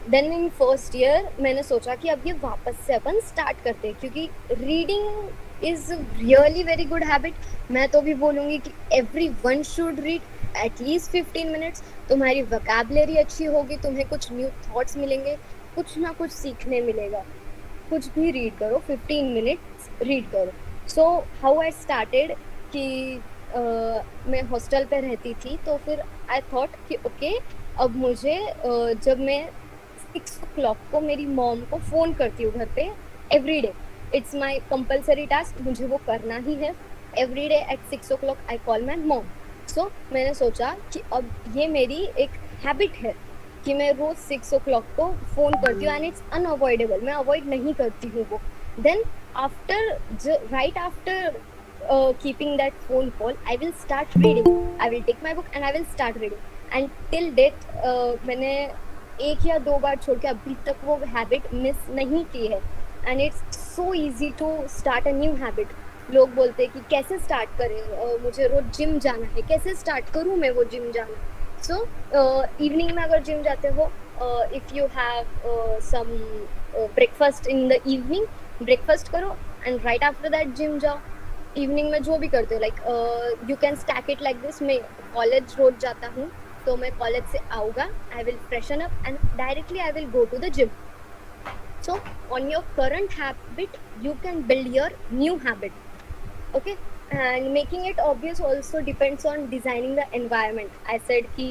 देन इन फर्स्ट ईयर मैंने सोचा कि अब ये वापस से अपन स्टार्ट करते हैं, क्योंकि reading is really very good habit. मैं तो भी बोलूँगी कि everyone should read at least 15 minutes. तुम्हारी वोकैबुलरी अच्छी होगी, तुम्हें कुछ न्यू थॉट्स मिलेंगे, कुछ ना कुछ सीखने मिलेगा। कुछ भी रीड करो, 15 मिनट्स रीड करो। सो हाउ आई स्टार्टेड कि मैं हॉस्टल पे रहती थी, तो फिर आई थॉट कि ओके अब मुझे जब मैं 6 o'clock को मेरी मॉम को फ़ोन करती हूँ घर पे every day, it's my compulsory task, मुझे वो करना ही है। Every day at 6 o'clock I call my mom. So मैंने सोचा कि अब ये मेरी एक हैबिट है कि मैं रोज़ 6 o'clock को फ़ोन करती हूँ, एंड इट्स अनअवॉइडेबल, मैं अवॉइड नहीं करती हूँ वो। Then after right after keeping that phone call, I will start reading. I will take my book and I will start reading. And till date मैंने 1 या 2 बार छोड़ के अभी तक वो हैबिट मिस नहीं की है। And it's so easy to start a new habit. लोग बोलते हैं कि कैसे स्टार्ट करें, मुझे रोज जिम जाना है, कैसे स्टार्ट करूँ मैं वो जिम जाना। सो इवनिंग में अगर जिम जाते हो, if you have some breakfast in the evening, breakfast करो and right after that gym जाओ। इवनिंग में जो भी करते हो, like you can stack it like this. मैं कॉलेज रोज जाता हूँ, तो मैं कॉलेज से आऊँगा, I will freshen up and directly I will go to the gym. So on your current habit you can build your new habit, okay? And making it obvious also depends on designing the environment. I said कि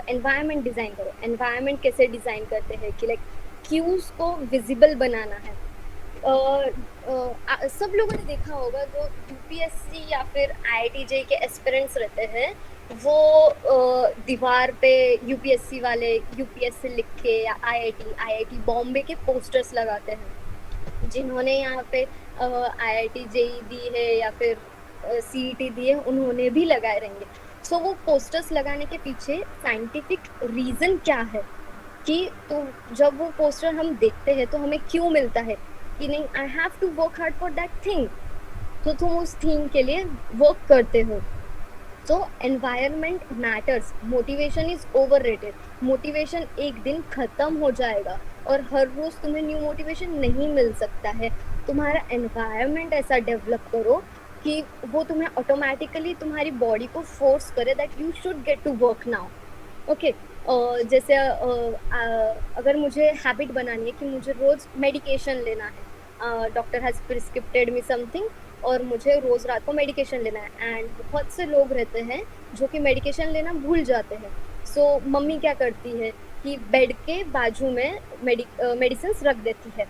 environment design करो। environment कैसे design करते हैं कि like cues को visible बनाना है। सब लोगों ने देखा होगा जो यूपीएससी या फिर आईआईटी जेईई के एस्पिरेंट्स रहते हैं, वो दीवार पे यूपीएससी वाले यूपीएससी लिख के या आईआईटी बॉम्बे के पोस्टर्स लगाते हैं। जिन्होंने यहाँ पे आईआईटी जेईई दी है या फिर सीईटी दी है, उन्होंने भी लगाए रहेंगे। सो वो पोस्टर्स लगाने के पीछे साइंटिफिक रीजन क्या है कि तो जब वो पोस्टर हम देखते हैं तो हमें क्यों मिलता है कि नहीं, I have to work hard for that thing. तो तुम उस थिंग के लिए वर्क करते हो। तो environment matters. Motivation is overrated. Motivation एक दिन खत्म हो जाएगा और हर रोज तुम्हें न्यू मोटिवेशन नहीं मिल सकता है। तुम्हारा एनवायरनमेंट ऐसा डेवलप करो कि वो तुम्हें ऑटोमेटिकली तुम्हारी बॉडी को फोर्स करे that you should get to work now, okay? जैसे अगर मुझे हैबिट बनानी है कि मुझे रोज मेडिकेशन लेना है, डॉक्टर हैज प्रिस्क्रिप्टेड मी समथिंग और मुझे रोज रात को मेडिकेशन लेना है, एंड बहुत से लोग रहते हैं जो कि मेडिकेशन लेना भूल जाते हैं। सो मम्मी क्या करती है कि बेड के बाजू में मेडिसिन रख देती है।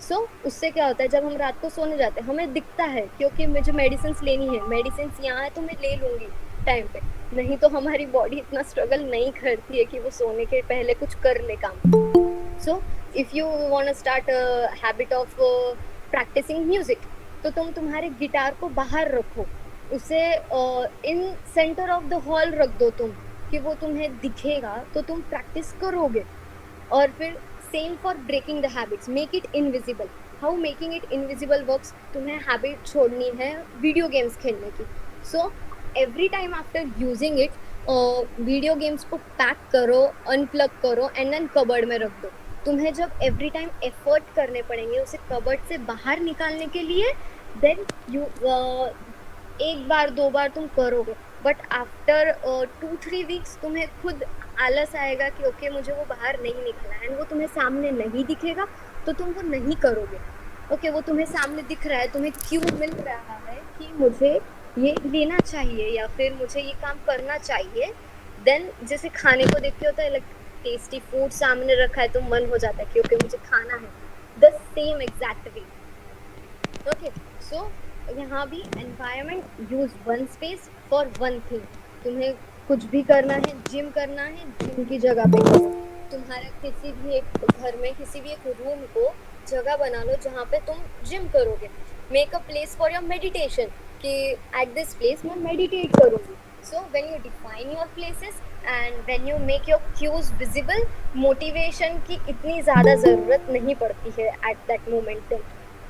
सो उससे क्या होता है, जब हम रात को सोने जाते हैं हमें दिखता है क्योंकि मुझे मेडिसिन लेनी है, मेडिसिन यहाँ है तो मैं ले लूँगी टाइम पे। नहीं तो हमारी बॉडी इतना स्ट्रगल नहीं करती है कि वो सोने के पहले कुछ कर ले काम। So if you want to start habit of practicing music, तो तुम तुम्हारे गिटार को बाहर रखो, उसे in centre of the hall रख दो तुम, कि वो तुम्हें दिखेगा तो तुम प्रैक्टिस करोगे। और फिर same for breaking the habits, make it invisible. How making it invisible works? तुम्हें हैबिट छोड़नी है वीडियो गेम्स खेलने की। So every time after using it, video games को पैक करो, अनप्लग करो एंड देन कबर्ड में रख दो। तुम्हें जब एवरी टाइम एफर्ट करने पड़ेंगे उसे कबर्ड से बाहर निकालने के लिए, देन यू एक बार दो बार तुम करोगे, बट आफ्टर 2-3 वीक्स तुम्हें खुद आलस आएगा कि ओके मुझे वो बाहर नहीं निकलना है, एंड वो तुम्हें सामने नहीं दिखेगा तो तुम वो नहीं करोगे। ओके, वो तुम्हें सामने दिख रहा है, तुम्हें क्यों मिल रहा है कि मुझे ये लेना चाहिए या फिर मुझे ये काम करना चाहिए। देन जैसे खाने को देखते होता है, लाइक टेस्टी फूड सामने रखा है तो मन हो जाता है कि ओके मुझे खाना है। The same exact way. Okay, so यहाँ भी environment, use one space for one thing. तुम्हें कुछ भी करना है, जिम करना है, जिम की जगह पे करो। तुम्हारा किसी भी एक घर में किसी भी एक रूम को जगह बना लो जहाँ पे तुम जिम करोगे। Make a place for your meditation कि एट दिस प्लेस मैं मेडिटेट करूँगी। So when you define your places and when you make your cues visible, motivation की इतनी ज़्यादा ज़रूरत नहीं पड़ती है एट दैट मोमेंट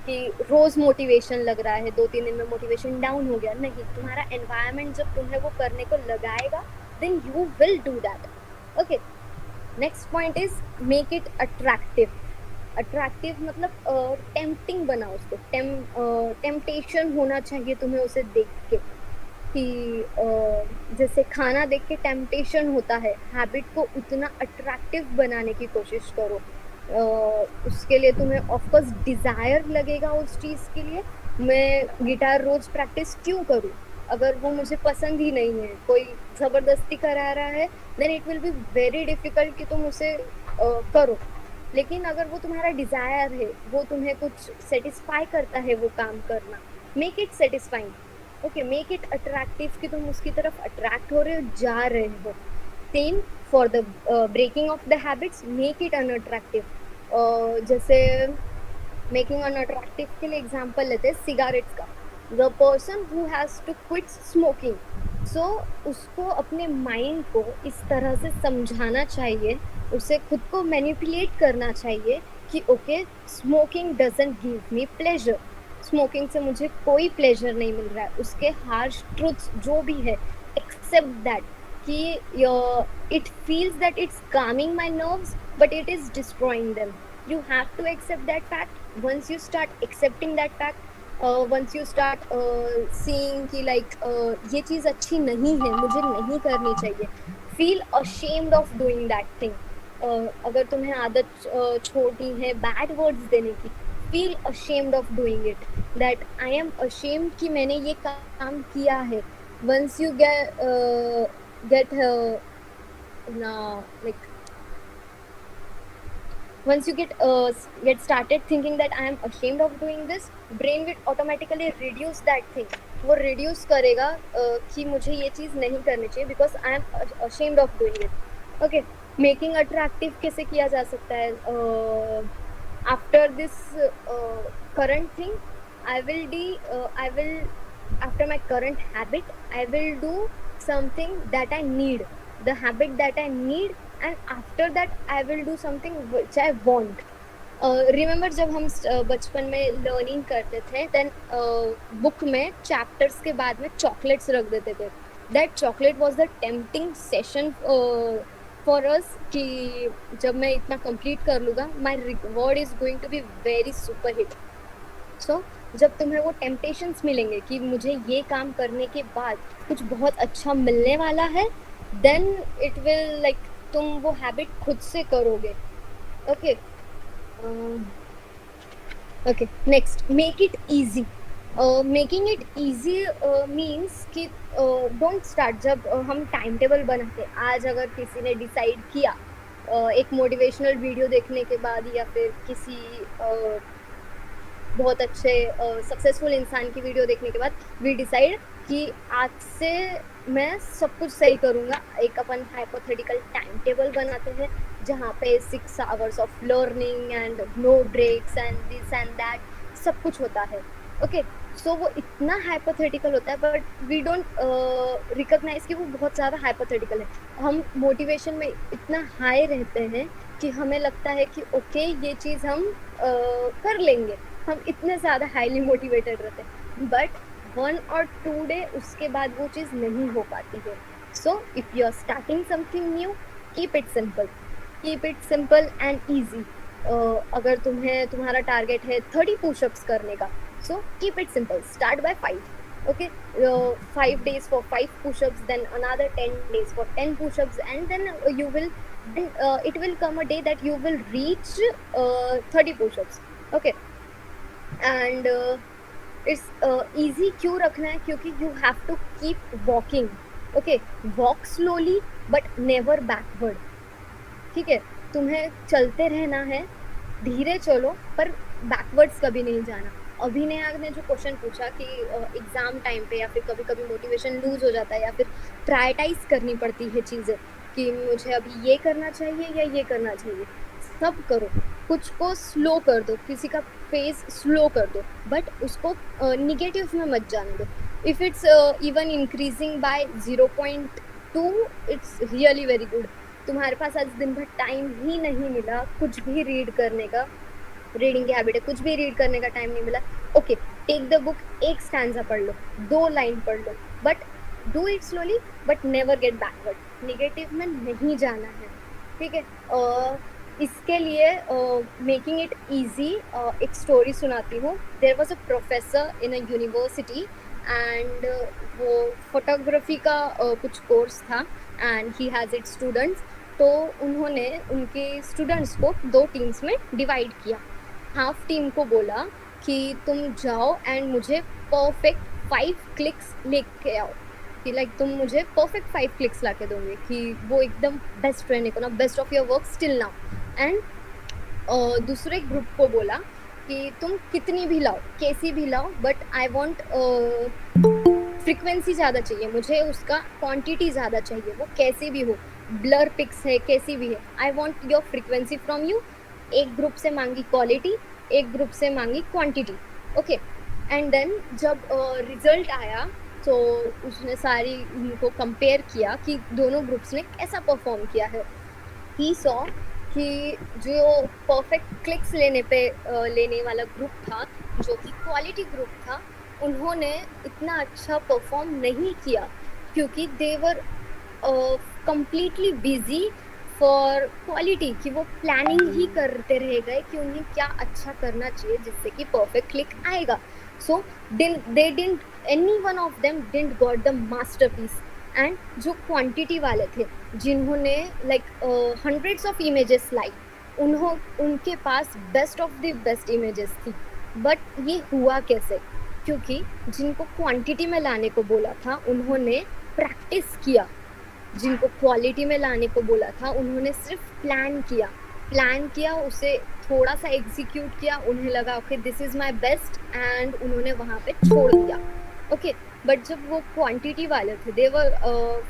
कि रोज़ मोटिवेशन लग रहा है, 2-3 दिन में मोटिवेशन डाउन हो गया। नहीं, तुम्हारा एनवायरनमेंट जब तुम्हें वो करने को लगाएगा then you will do that. Okay, next point is make it attractive. Attractive मतलब टेम्पटिंग बनाओ उसको। टेम्पटेशन होना चाहिए तुम्हें उसे देख के कि जैसे खाना देख के टेम्पटेशन होता है, हैबिट को उतना अट्रैक्टिव बनाने की कोशिश करो। उसके लिए तुम्हें ऑफकोर्स डिज़ायर लगेगा उस चीज़ के लिए। मैं गिटार रोज़ प्रैक्टिस क्यों करूँ अगर वो मुझे पसंद ही नहीं है, कोई ज़बरदस्ती करा रहा है, then it will be very difficult कि तुम उसे करो। लेकिन अगर वो तुम्हारा डिज़ायर है, वो तुम्हें कुछ सेटिस्फाई करता है वो काम करना, make it satisfying. Okay, make it attractive कि तुम उसकी तरफ अट्रैक्ट हो रहे हो, जा रहे हो। Same for the breaking off the habits, make it unattractive. जैसे मेकिंग अनअट्रैक्टिव के लिए एग्जांपल लेते हैं सिगारेट्स का। The person who has to quit smoking, so उसको अपने माइंड को इस तरह से समझाना चाहिए, उसे खुद को मैनिपुलेट करना चाहिए कि okay smoking doesn't give me pleasure, smoking से मुझे कोई प्लेजर नहीं मिल रहा है। उसके हार्श ट्रुथ्स जो भी है, एक्सेप्ट दैट कि it feels that it's Kameng my nerves but it is destroying them. You have to accept that fact. Once you start accepting that fact, once you start seeing कि like ये चीज़ अच्छी नहीं है, मुझे नहीं करनी चाहिए, feel ashamed of doing that thing. अगर तुम्हें आदत छोड़नी है bad words देने की, feel ashamed of doing it. That I am ashamed कि मैंने ये काम किया है. Once you get like once you get started thinking that I am ashamed of doing this, brain will automatically reduce that thing. वो reduce करेगा कि मुझे ये चीज़ नहीं करनी चाहिए because I am ashamed of doing it. Okay, making attractive कैसे किया जा सकता है? After this current thing, I will after my current habit, I will do something that I need, the habit that I need, and after that I will do something which I want. Remember जब हम बचपन में learning करते थे, then book में chapters के बाद में चॉकलेट्स रख देते थे. That chocolate was the tempting session for us कि जब मैं इतना complete कर लूँगा, my reward is going to be very super hit. So जब तुम्हें वो टेम्पटेशंस मिलेंगे कि मुझे ये काम करने के बाद कुछ बहुत अच्छा मिलने वाला है, देन इट विल लाइक तुम वो हैबिट खुद से करोगे. Okay okay next, make it easy. Making it easy means कि डोंट स्टार्ट. जब हम टाइम टेबल बनाते, आज अगर किसी ने डिसाइड किया एक मोटिवेशनल वीडियो देखने के बाद या फिर किसी बहुत अच्छे सक्सेसफुल इंसान की वीडियो देखने के बाद वी डिसाइड कि आज से मैं सब कुछ सही करूँगा. एक अपन हाइपोथेटिकल टाइम टेबल बनाते हैं जहाँ पे 6 hours of learning and no breaks and this and that सब कुछ होता है. ओके, सो वो इतना हाइपोथेटिकल होता है बट वी डोंट रिकॉग्नाइज कि वो बहुत ज़्यादा हाइपोथेटिकल है. हम मोटिवेशन में इतना हाई रहते हैं कि हमें लगता है कि ओके ये चीज़ हम कर लेंगे. हम इतने ज़्यादा हाईली मोटिवेटेड रहते हैं बट 1 or 2 डे उसके बाद वो चीज़ नहीं हो पाती है. So if you are starting something new, keep it simple and easy. अगर तुम्हारा टारगेट है 30 पुशअप्स करने का, so keep it simple. Start by 5. Okay, 5 days for 5 push-ups, then another 10 days for 10 push-ups, and then it will come a day that you will reach 30 push-ups. Okay, and it's easy क्यों रखना है? क्योंकि you have to keep walking. Okay, walk slowly but never backward. ठीक है, तुम्हें चलते रहना है, धीरे चलो पर बैकवर्ड्स कभी नहीं जाना. अभिनया ने जो क्वेश्चन पूछा कि एग्ज़ाम टाइम पे या फिर कभी कभी मोटिवेशन लूज हो जाता है या फिर प्रायोरिटाइज करनी पड़ती है चीज़ें कि मुझे अभी ये करना चाहिए या ये करना चाहिए. सब करो, कुछ को स्लो कर दो, किसी का फेस स्लो कर दो बट उसको निगेटिव में मत जाने दो. If it's even increasing by 0.2, it's really very good. तुम्हारे पास आज दिन भर टाइम ही नहीं मिला कुछ भी रीड करने का, रीडिंग की हैबिट है, कुछ भी रीड करने का टाइम नहीं मिला, ओके, टेक द बुक, एक स्टैंजा पढ़ लो, 2 लाइन पढ़ लो, but do it slowly but never get backward. Negative में नहीं जाना है. ठीक है, इसके लिए मेकिंग इट ईजी एक स्टोरी सुनाती हूँ. There was a professor in a university and वो फोटोग्राफी का कुछ कोर्स था and he has it students. तो उन्होंने उनके स्टूडेंट्स को 2 टीम्स में डिवाइड किया. हाफ टीम को बोला कि तुम जाओ एंड मुझे परफेक्ट 5 क्लिक्स लेके आओ, कि लाइक तुम मुझे परफेक्ट 5 क्लिक्स ला के दोगे कि वो एकदम बेस्ट रहने को ना, best of your work still now. And दूसरे ग्रुप को बोला कि तुम कितनी भी लाओ, कैसी भी लाओ, बट आई वॉन्ट फ्रिक्वेंसी ज़्यादा चाहिए, मुझे उसका क्वांटिटी ज़्यादा चाहिए, वो कैसी भी हो, ब्लर पिक्स है, कैसी भी है, I want your frequency from you. एक ग्रुप से मांगी क्वालिटी, एक ग्रुप से मांगी क्वांटिटी. ओके, एंड देन जब रिजल्ट आया तो उसने सारी उनको कंपेयर किया कि दोनों ग्रुप्स ने कैसा परफॉर्म किया है. ही सॉ कि जो परफेक्ट क्लिक्स लेने वाला ग्रुप था, जो कि क्वालिटी ग्रुप था, उन्होंने इतना अच्छा परफॉर्म नहीं किया क्योंकि दे वर completely busy फॉर क्वालिटी, कि वो प्लानिंग ही करते रह गए कि उन्हें क्या अच्छा करना चाहिए जिससे कि परफेक्ट क्लिक आएगा. So they didn't, any one of them didn't got the masterpiece. And जो क्वांटिटी वाले थे, जिन्होंने लाइक हंड्रेड्स ऑफ इमेजेस लाई, उनके पास best of the best images थी. बट ये हुआ कैसे? क्योंकि जिनको क्वांटिटी में लाने को बोला था उन्होंने प्रैक्टिस किया, जिनको क्वालिटी में लाने को बोला था उन्होंने सिर्फ प्लान किया, उसे थोड़ा सा एग्जीक्यूट किया, उन्हें लगा okay this is my best, and उन्होंने वहाँ पे छोड़ दिया. ओके, बट जब वो क्वांटिटी वाले थे, दे वर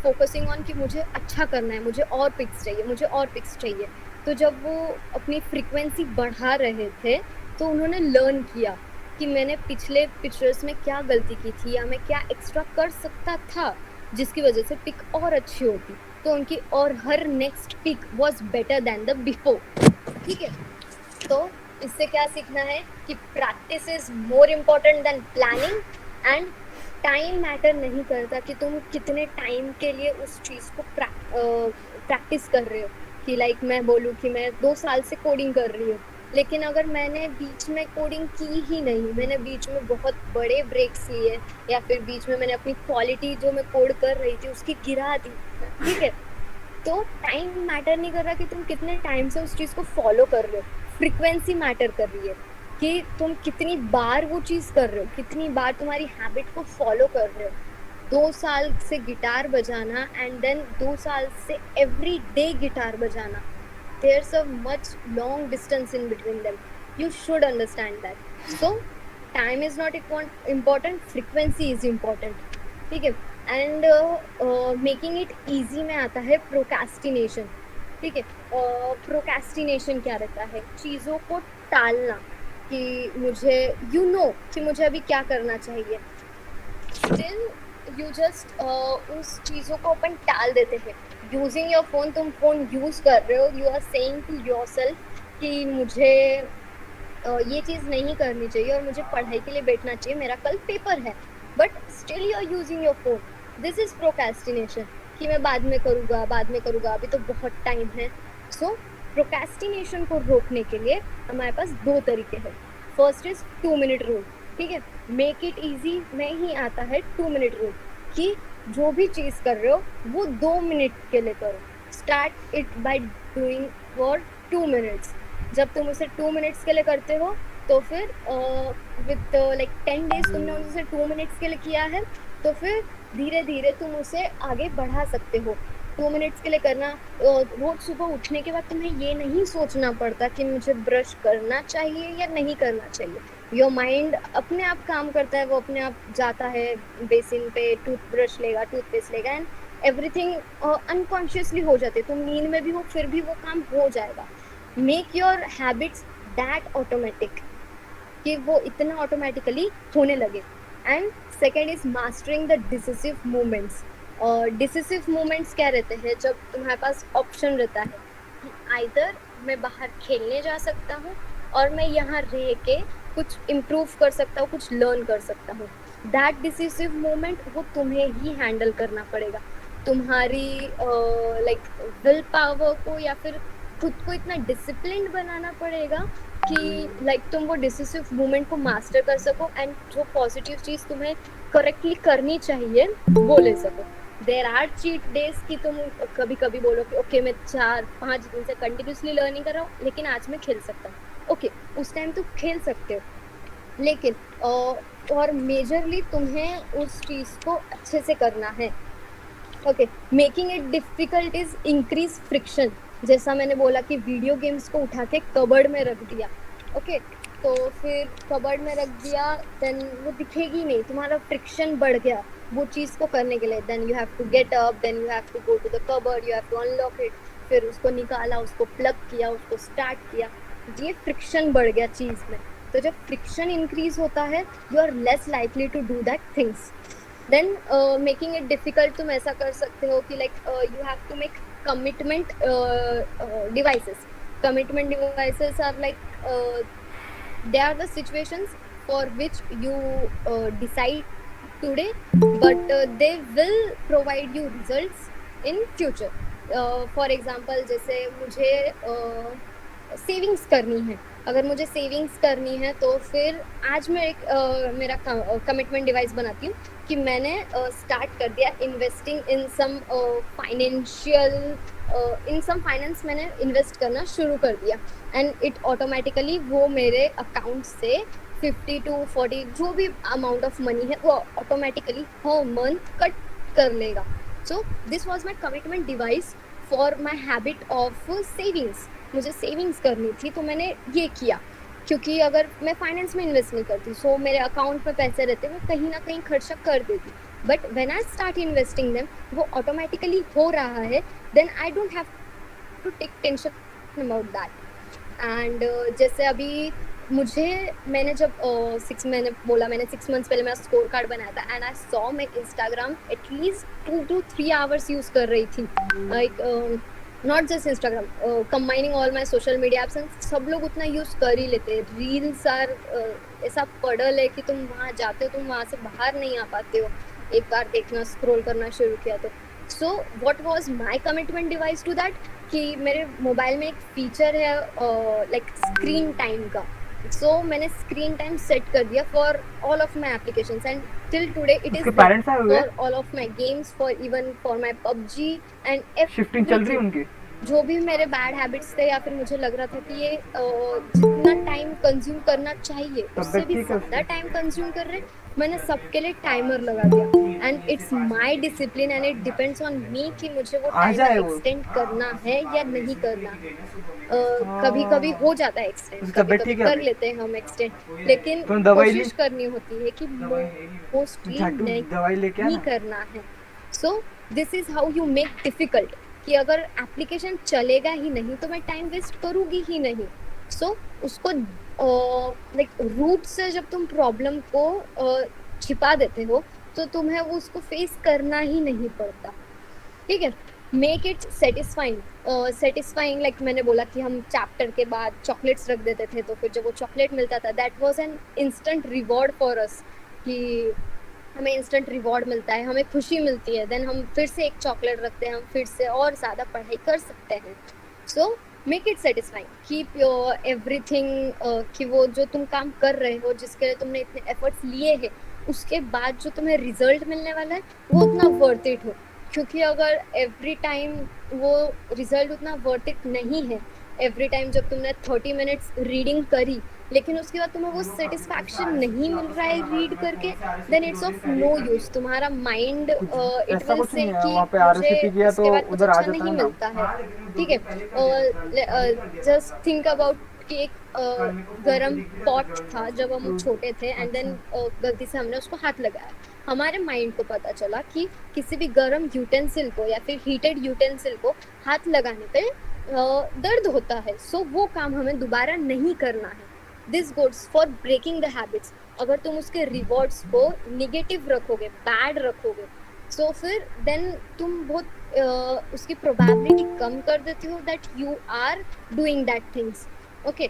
फोकसिंग ऑन कि मुझे अच्छा करना है, मुझे और पिक्स चाहिए. तो जब वो अपनी फ्रीक्वेंसी बढ़ा रहे थे तो उन्होंने लर्न किया कि मैंने पिछले पिक्चर्स में क्या गलती की थी या मैं क्या एक्स्ट्रा कर सकता था जिसकी वजह से पिक और अच्छी होती. तो उनकी और हर next pic was better than the before. ठीक है, तो इससे क्या सीखना है कि practice is more important than planning. And time matter नहीं करता कि तुम कितने टाइम के लिए उस चीज़ को प्रैक्टिस कर रहे हो. कि लाइक मैं बोलूँ कि मैं 2 साल से कोडिंग कर रही हूँ, लेकिन अगर मैंने बीच में कोडिंग की ही नहीं, मैंने बीच में बहुत बड़े ब्रेक्स लिए, या फिर बीच में मैंने अपनी क्वालिटी जो मैं कोड कर रही थी उसकी गिरा दी, ठीक है, तो टाइम मैटर नहीं कर रहा कि तुम कितने टाइम से उस चीज़ को फॉलो कर रहे हो. फ्रीक्वेंसी मैटर कर रही है कि तुम कितनी बार वो चीज़ कर रहे हो, कितनी बार तुम्हारी हैबिट को फॉलो कर रहे हो. 2 साल से गिटार बजाना एंड देन 2 साल से एवरी डे गिटार बजाना, there's a much long distance in between them. You should understand that. So time is not important, frequency is important. ठीक है, एंड मेकिंग इट ईजी में आता है प्रोक्रेस्टिनेशन. ठीक है, प्रोक्रेस्टिनेशन क्या रहता है? चीज़ों को टालना, कि मुझे कि मुझे अभी क्या करना चाहिए, स्टिल यू जस्ट उस चीज़ों को अपन टाल देते हैं. यूजिंग योर फोन, तुम फोन यूज़ कर रहे हो, you are saying to yourself कि मुझे ये चीज़ नहीं करनी चाहिए और मुझे पढ़ाई के लिए बैठना चाहिए, मेरा कल पेपर है, but still you are using your phone. This is procrastination, कि मैं बाद में करूँगा, अभी तो बहुत टाइम है. सो प्रोक्रेस्टिनेशन को रोकने के लिए हमारे पास 2 तरीके हैं. First is 2 minute rule. ठीक है, मेक इट ईजी में ही आता है 2 मिनट रूल, कि जो भी चीज़ कर रहे हो वो 2 मिनट के लिए करो. Start it by doing for 2 minutes. जब तुम उसे 2 मिनट्स के लिए करते हो तो फिर विद लाइक 10 डेज तुमने उसे 2 मिनट्स के लिए किया है, तो फिर धीरे धीरे तुम उसे आगे बढ़ा सकते हो. 2 मिनट्स के लिए करना. रोज सुबह उठने के बाद तुम्हें ये नहीं सोचना पड़ता कि मुझे ब्रश करना चाहिए या नहीं करना चाहिए. योर माइंड अपने आप काम करता है, वो अपने आप जाता है बेसिन पे, टूथब्रश लेगा, टूथपेस्ट लेगा, एंड एवरीथिंग अनकॉन्शियसली हो जाते. तुम नींद में भी हो फिर भी वो काम हो जाएगा. Make your habits that automatic, कि वो इतना ऑटोमेटिकली होने लगे. And second is mastering the decisive movements. Decisive movements क्या रहते हैं? जब तुम्हारे पास ऑप्शन रहता है कि आइदर मैं बाहर खेलने जा सकता हूँ और मैं यहाँ रह के कुछ इम्प्रूव कर सकता हूँ, कुछ लर्न कर सकता हूँ. दैट डिसिसिव मोमेंट वो तुम्हें ही हैंडल करना पड़ेगा. तुम्हारी लाइक विल पावर को या फिर खुद को इतना डिसिप्लिन बनाना पड़ेगा कि लाइक तुम वो डिसिसिव मोमेंट को मास्टर कर सको, एंड जो पॉजिटिव चीज़ तुम्हें करेक्टली करनी चाहिए वो ले सको. देर आर चीट डेज कि तुम कभी कभी बोलो कि ओके मैं 4-5 दिन से कंटिन्यूसली लर्निंग कर रहा हूँ, लेकिन आज मैं खेल सकता हूँ. ओके, उस टाइम तुम खेल सकते हो, लेकिन और मेजरली तुम्हें उस चीज़ को अच्छे से करना है. Okay, making it difficult is increase friction. जैसा मैंने बोला कि वीडियो गेम्स को उठा के कबर्ड में रख दिया. ओके, तो फिर कबर्ड में रख दिया, देन वो दिखेगी नहीं, तुम्हारा फ्रिक्शन बढ़ गया वो चीज़ को करने के लिए. Then you have to get up, then you have to go to the cupboard, you have to unlock it, फिर उसको निकाला, उसको प्लग किया, उसको स्टार्ट किया. ये फ्रिक्शन बढ़ गया चीज़ में. तो जब फ्रिक्शन इंक्रीज होता है you are less likely to do that things. Then making it difficult, तुम ऐसा कर सकते हो कि like you have to make commitment devices. Commitment devices are like they are the situations for which you decide today, but they will provide you results in future. For example जैसे मुझे savings करनी है, अगर मुझे savings करनी है तो फिर आज मैं एक मेरा कमिटमेंट डिवाइस बनाती हूँ कि मैंने स्टार्ट कर दिया investing in some financial in some finance, मैंने इन्वेस्ट करना शुरू कर दिया एंड इट ऑटोमेटिकली वो मेरे अकाउंट से 50 to 40 जो भी अमाउंट ऑफ मनी है वो ऑटोमेटिकली हर मंथ कट कर लेगा. So this was my commitment device for my habit of savings. मुझे सेविंग्स करनी थी तो मैंने ये किया, क्योंकि अगर मैं फाइनेंस में इन्वेस्ट नहीं करती सो मेरे अकाउंट में पैसे रहते वो कहीं ना कहीं खर्चा कर देती, but when I start investing them वो ऑटोमेटिकली हो रहा है, then I don't have to take tension about that. And जैसे अभी मुझे मैंने जब मैंने बोला मैंने 6 मंथ्स पहले मेरा स्कोर कार्ड बनाया था एंड आई सॉ मैं Instagram at least 2 to 3 hours use कर रही थी, like not just Instagram, combining all my social media apps and सब लोग उतना यूज़ कर ही लेते हैं. रील्स आर ऐसा पड़ल है कि तुम वहाँ जाते हो तुम वहाँ से बाहर नहीं आ पाते हो एक बार देखना स्क्रॉल करना शुरू किया तो. So what was my commitment device to that कि मेरे मोबाइल में एक फीचर है लाइक स्क्रीन टाइम का. सो मैंने स्क्रीन टाइम सेट कर दिया for all of my applications and till today it is उसके पेरेंट्स आए हुए हैं? For all of my games, for even for my PUBG and shifting चल रही है उनकी? जो भी मेरे बैड हैबिट्स थे या फिर मुझे लग रहा था कि ये जितना टाइम कंज्यूम करना चाहिए उससे भी ज़्यादा टाइम कंज्यूम कर रहे हैं, मैंने सबके लिए टाइमर लगा दिया and it's my discipline and it depends on me कि मुझे वो टाइमर एक्सटेंड करना है या नहीं करना. कभी कभी हो जाता है एक्सटेंड, कभी कर लेते हैं हम एक्सटेंड, लेकिन कोशिश करनी होती है कि मोस्टली नहीं करना है. सो this is how you make difficult कि अगर एप्लीकेशन चलेगा ही नहीं तो मैं टाइम वेस्ट करूँगी ही नहीं. सो उसको लाइक रूट से जब तुम प्रॉब्लम को छिपा देते हो तो तुम्हें वो उसको फेस करना ही नहीं पड़ता. ठीक है, मेक इट सेटिस्फाइंग लाइक मैंने बोला कि हम चैप्टर के बाद चॉकलेट्स रख देते थे तो फिर जब वो चॉकलेट मिलता था that was an instant reward for us कि हमें इंस्टेंट रिवॉर्ड मिलता है, हमें खुशी मिलती है, देन हम फिर से एक चॉकलेट रखते हैं, हम फिर से और ज़्यादा पढ़ाई कर सकते हैं. So make it satisfying, keep your everything कि वो जो तुम काम कर रहे हो जिसके लिए तुमने इतने एफर्ट्स लिए हैं उसके बाद जो तुम्हें रिजल्ट मिलने वाला है वो उतना वर्थ इट हो. क्योंकि अगर एवरी टाइम वो रिजल्ट उतना वर्थ इट नहीं है, एवरी टाइम जब तुमने 30 मिनट्स रीडिंग करी लेकिन उसके बाद तुम्हें वो सेटिस्फैक्शन नहीं मिल रहा है रीड करके, then it's of no use. तुम्हारा माइंड इट विल से कि मुझे इसके बाद कुछ अच्छा नहीं मिलता है. ठीक है, जस्ट थिंक अबाउट कि एक गरम पॉट था जब हम छोटे थे एंड देन गलती से हमने उसको हाथ लगाया, हमारे माइंड को पता चला कि किसी भी गरम यूटेंसिल को या फिर हीटेड यूटेंसिल को हाथ लगाने पे दर्द होता है. सो वो काम हमें दोबारा नहीं करना है. This goes for breaking the habits. अगर तुम उसके रिवॉर्ड्स को निगेटिव रखोगे, बैड रखोगे, सो फिर देन तुम बहुत उसकी प्रोबेबिलिटी कम कर देती हो that you are doing that things. Okay,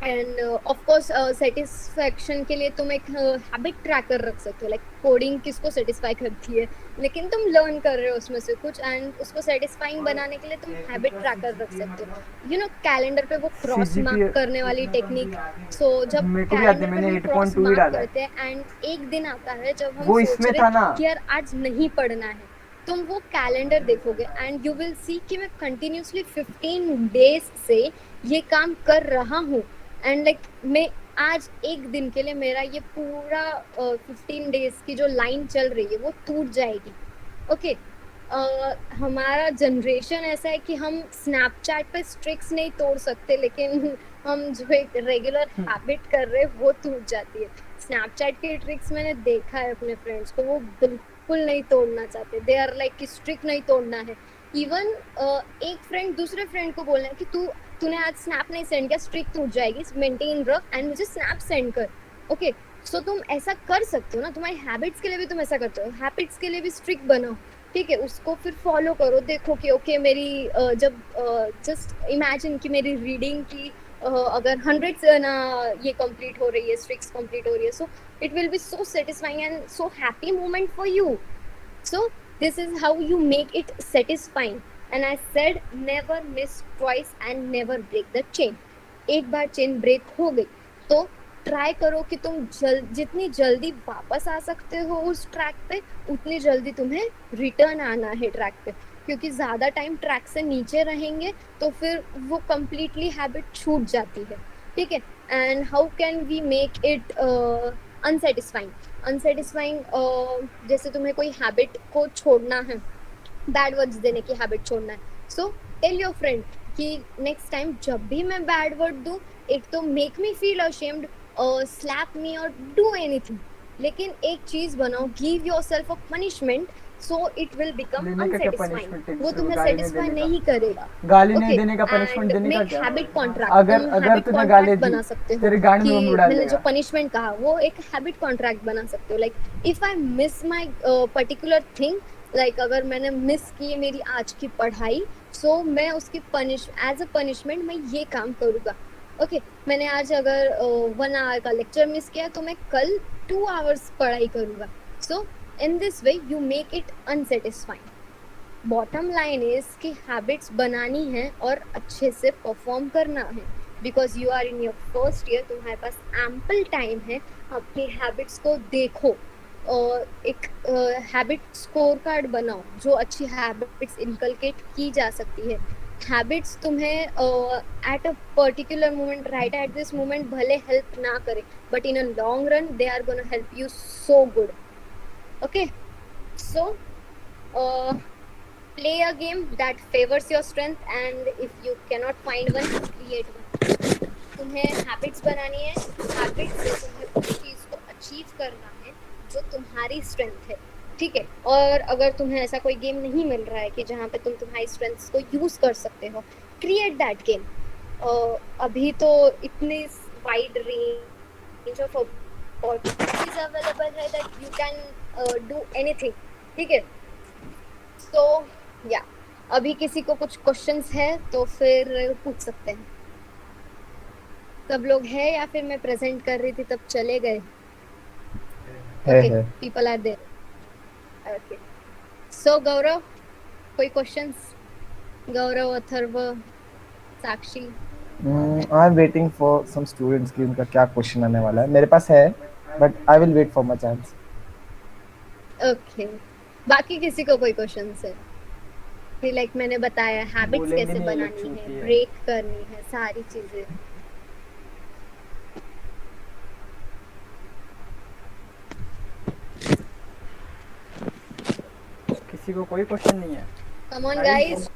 and of course satisfaction के लिए तुम एक हैबिट ट्रैकर रख सकते हो, लाइक कोडिंग किसको सेटिस्फाई करती है लेकिन तुम लर्न कर रहे हो उसमें से कुछ एंड उसको सेटिस्फाइंग बनाने के लिए तुम हैबिट ट्रैकर रख सकते हो. यू नो कैलेंडर पे वो क्रॉस मार्क करने वाली टेक्निक. सो जब कैलेंडर पे हम क्रॉस मार्क करते हैं एंड एक दिन आता है जब हम सोच रहे हैं कि यार आज नहीं पढ़ना है, तुम वो कैलेंडर देखोगे एंड यू विल सी कि मैं कंटिन्यूसली 15 डेज से ये काम कर रहा हूँ एंड लाइक मैं आज एक दिन के लिए मेरा ये पूरा 15 डेज की जो लाइन चल रही है वो टूट जाएगी. ओके, हमारा जनरेशन ऐसा है कि हम स्नैपचैट पे स्ट्रिक्स नहीं तोड़ सकते लेकिन हम जो एक रेगुलर हैबिट कर रहे हैं वो टूट जाती है. स्नैपचैट के ट्रिक्स मैंने देखा है अपने फ्रेंड्स को, वो बिल्कुल नहीं तोड़ना चाहते. दे आर लाइक कि स्ट्रिक नहीं तोड़ना है. इवन एक फ्रेंड दूसरे फ्रेंड को बोलना है कि तूने आज स्नैप नहीं सेंड किया, स्ट्रिक टूट जाएगी, मेंटेन रख एंड मुझे स्नैप सेंड कर. ओके, सो तुम ऐसा कर सकते हो ना, तुम्हारी हैबिट्स के लिए भी तुम ऐसा करते हो, हैबिट्स के लिए भी स्ट्रिक बनाओ. ठीक है, उसको फिर फॉलो करो, देखो कि ओके मेरी जब जस्ट इमेजिन कि मेरी रीडिंग की अगर 100 से ना ये कंप्लीट हो रही है, स्ट्रिक्स कंप्लीट हो रही है, so it will be so satisfying and so happy moment for you. So this is how you make it satisfying and I said never miss twice and never break the chain. एक बार chain break हो गई तो try करो कि तुम जितनी जल्दी वापस आ सकते हो उस ट्रैक पे, उतनी जल्दी तुम्हें रिटर्न आना है ट्रैक पे, क्योंकि ज़्यादा टाइम ट्रैक से नीचे रहेंगे तो फिर वो कम्प्लीटली हैबिट छूट जाती है, ठीक है। And how can we make it unsatisfying. जैसे तुम्हें कोई हैबिट को छोड़ना है, बैड वर्ड्स देने की हैबिट छोड़ना है, सो टेल योर फ्रेंड कि नेक्स्ट टाइम जब भी मैं बैड वर्ड दूं, एक तो make me feel ashamed, slap me और डू एनीथिंग, लेकिन एक चीज बनाओ, give yourself a punishment so it will become लेने का क्या अनसेटिस्फाइंग। punishment वो है? तुम्हें गाली नहीं सेटिस्फाई देने का? नहीं करेगा। गाली नहीं Okay, देने का punishment and देने का make क्या? habit contract। अगर तुम अगर habit तुम्हें contract गाली दी बना सकते हो तेरे गांड में कि बम उड़ा मैंने जो देगा। पनिशमेंट कहा वो एक हैबिट कॉन्ट्रैक्ट बना सकते हो। Like if I miss my particular thing, like अगर मैंने मिस की मेरी आज की पढ़ाई, सो मैं उसकी एज अ पनिशमेंट मैं ये काम करूँगा। ओके, मैंने आज अगर 1 आवर का लेक्चर मिस किया तो मैं कल 2 आवर्स पढ़ाई करूँगा। So in this way you make it unsatisfying. Bottom line is कि हैबिट्स बनानी है और अच्छे से परफॉर्म करना है, because you are in your first year, तुम्हारे पास एम्पल टाइम है। अपनी हैबिट्स को देखो और एक हैबिट स्कोर कार्ड बनाओ जो अच्छी हैबिट्स इनकलकेट की जा सकती है। हैबिट्स तुम्हें at a particular moment, right at this moment भले हेल्प ना करे, but in a long run they are gonna help you so good. Okay, so play a game that favors your strength, and if you cannot find one, create one। तुम्हें habits बनानी है, habits से तुम्हें उस चीज़ को achieve करना है जो तुम्हारी स्ट्रेंथ है, ठीक है। और अगर तुम्हें ऐसा कोई गेम नहीं मिल रहा है कि जहाँ पे तुम तुम्हारी स्ट्रेंथ्स को यूज़ कर सकते हो, क्रिएट दैट गेम। अभी तो इतनी wide range of opportunities available है that you can do anything, ठीक है। तो या अभी किसी को कुछ क्वेश्चंस है तो फिर पूछ सकते हैं। सब लोग हैं या फिर मैं प्रेजेंट कर रही थी तब चले गए? Okay, people are there. Okay, so Gaurav, कोई questions? Gaurav, Atharva, Sakshi. I am waiting for some students कि उनका क्या क्वेश्चन आने वाला है। मेरे पास है but I will wait for my chance. Okay, बाकी किसी को कोई क्वेश्चंस है? फिर लाइक मैंने बताया हैबिट्स बोलेंगे कैसे नहीं, अलग बनानी छूटती है, है। ब्रेक करनी है, सारी चीजें। किसी को कोई क्वेश्चन नहीं है? Come on guys.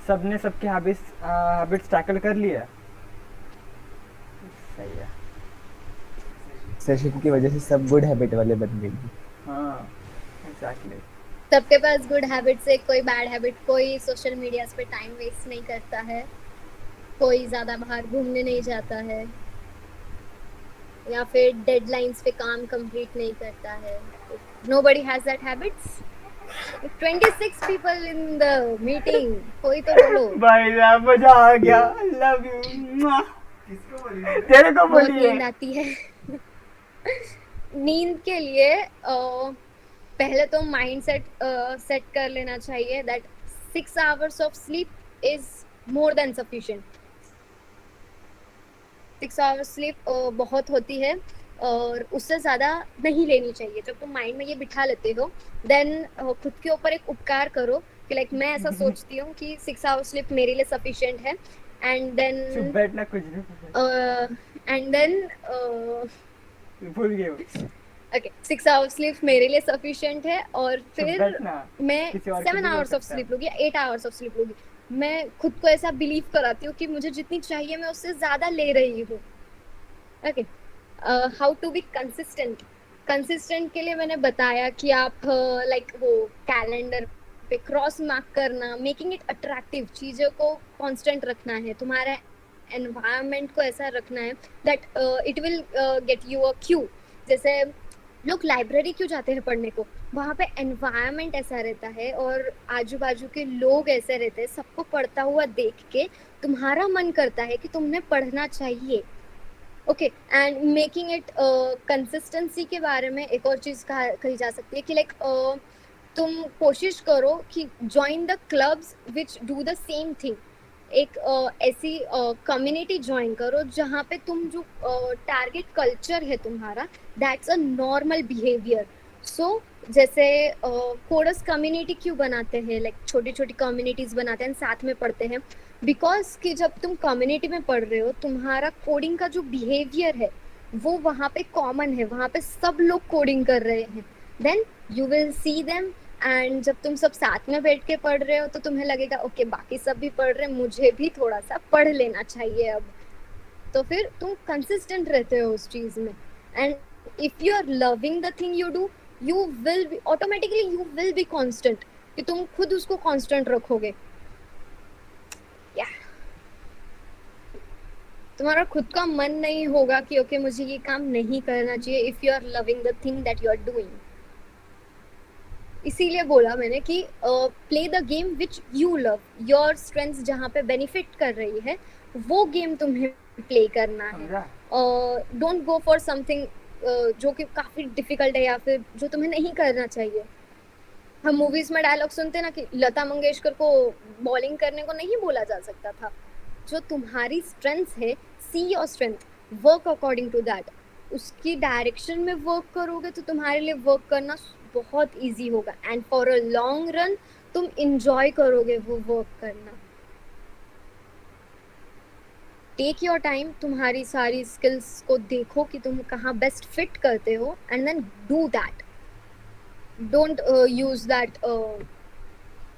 सबने सबके हैबिट्स टैकल कर लिया। सही है। सेशन की वजह से सब गुड हैबिट वाले बन गए। हाँ, एग्जैक्टली। सबके पास गुड हैबिट्स है, कोई बैड हैबिट। कोई सोशल मीडिया पे टाइम वेस्ट नहीं करता है, कोई ज्यादा बाहर घूमने नहीं जाता है, या फिर डेडलाइंस पे काम कंप्लीट नहीं करता है। Nobody has that habits. 26 people in the meeting, कोई तो बोलो। भाई साहब मजा आ गया। Love you. तेरे को बहुत बोलिए। नींद आती है। नींद के लिए पहले तो माइंड सेट कर लेना चाहिए that 6 hours of sleep is more than sufficient. 6 hours sleep बहुत होती है और उससे ज़्यादा नहीं लेनी चाहिए। जब तुम माइंड में ये बिठा लेते हो देन खुद के ऊपर एक उपकार करो कि लाइक मैं ऐसा सोचती हूँ कि 6 आवर्स स्लीप मेरे लिए सफिशिएंट है, एंड देन चुप बैठना, कुछ भी भूल गए हो। ओके, 6 आवर्स स्लीप मेरे लिए सफिशिएंट है और चुप फिर बैठना। मैं किसी और 7 की भी हो आवर्स ऑफ सकता है। स्लीप लूँगी, 8 आवर्स ऑफ स्लीप लूँगी। मैं खुद को ऐसा बिलीव कराती हूँ कि मुझे जितनी चाहिए मैं उससे ज़्यादा ले रही हूँ। Okay, how to be consistent. Consistent के लिए मैंने बताया कि आप लाइक वो कैलेंडर पे क्रॉस मार्क करना, मेकिंग इट अट्रैक्टिव, चीज़ों को कांस्टेंट रखना है, तुम्हारा एनवायरनमेंट को ऐसा रखना है that it will get you a Q. जैसे लोग लाइब्रेरी क्यों जाते हैं पढ़ने को? वहाँ पे एनवायरनमेंट ऐसा रहता है और आजू बाजू के लोग ऐसे रहते हैं, सबको पढ़ता हुआ देख के तुम्हारा मन करता है कि तुमने पढ़ना चाहिए। Okay, and making it consistency के बारे में एक और चीज़ कही जा सकती है कि लाइक तुम कोशिश करो कि join the clubs which do the same thing. एक ऐसी कम्युनिटी ज्वाइन करो जहाँ पे तुम जो टारगेट कल्चर है तुम्हारा, दैट्स अ नॉर्मल बिहेवियर। सो जैसे कोडर्स कम्युनिटी क्यों बनाते हैं, लाइक छोटी छोटी कम्युनिटीज बनाते हैं, साथ में पढ़ते हैं, बिकॉज कि जब तुम कम्युनिटी में पढ़ रहे हो तुम्हारा कोडिंग का जो बिहेवियर है वो वहाँ पे कॉमन है, वहाँ पे सब लोग कोडिंग कर रहे हैं, then you will see them. And जब तुम सब साथ में बैठ के पढ़ रहे हो तो तुम्हें लगेगा ओके बाकी सब भी पढ़ रहे हैं, मुझे भी थोड़ा सा पढ़ लेना चाहिए अब। तो फिर तुम कंसिस्टेंट रहते हो उस चीज में। And if you are loving the thing you do, you will be automatically, you will be constant, कि तुम खुद उसको कांस्टेंट रखोगे। या तुम्हारा खुद का मन नहीं होगा कि ओके मुझे ये काम नहीं करना चाहिए, if you are loving the thing that you are doing. इसीलिए बोला मैंने कि play the game which you love, your strengths जहाँ पे बेनिफिट कर रही है वो गेम तुम्हें प्ले करना है। डोंट गो फॉर समथिंग जो कि काफी डिफिकल्ट है या फिर जो तुम्हें नहीं करना चाहिए। हम मूवीज में डायलॉग सुनते ना कि लता मंगेशकर को बॉलिंग करने को नहीं बोला जा सकता था। जो तुम्हारी स्ट्रेंथ्स है, see your strength, work according to that, उसकी डायरेक्शन में वर्क करोगे तो तुम्हारे लिए वर्क करना बहुत इजी होगा। And for a long run तुम इंजॉय करोगे वो वर्क करना। टेक योर टाइम, तुम्हारी सारी स्किल्स को देखो कि तुम कहाँ बेस्ट फिट करते हो, and then do that. Don't use that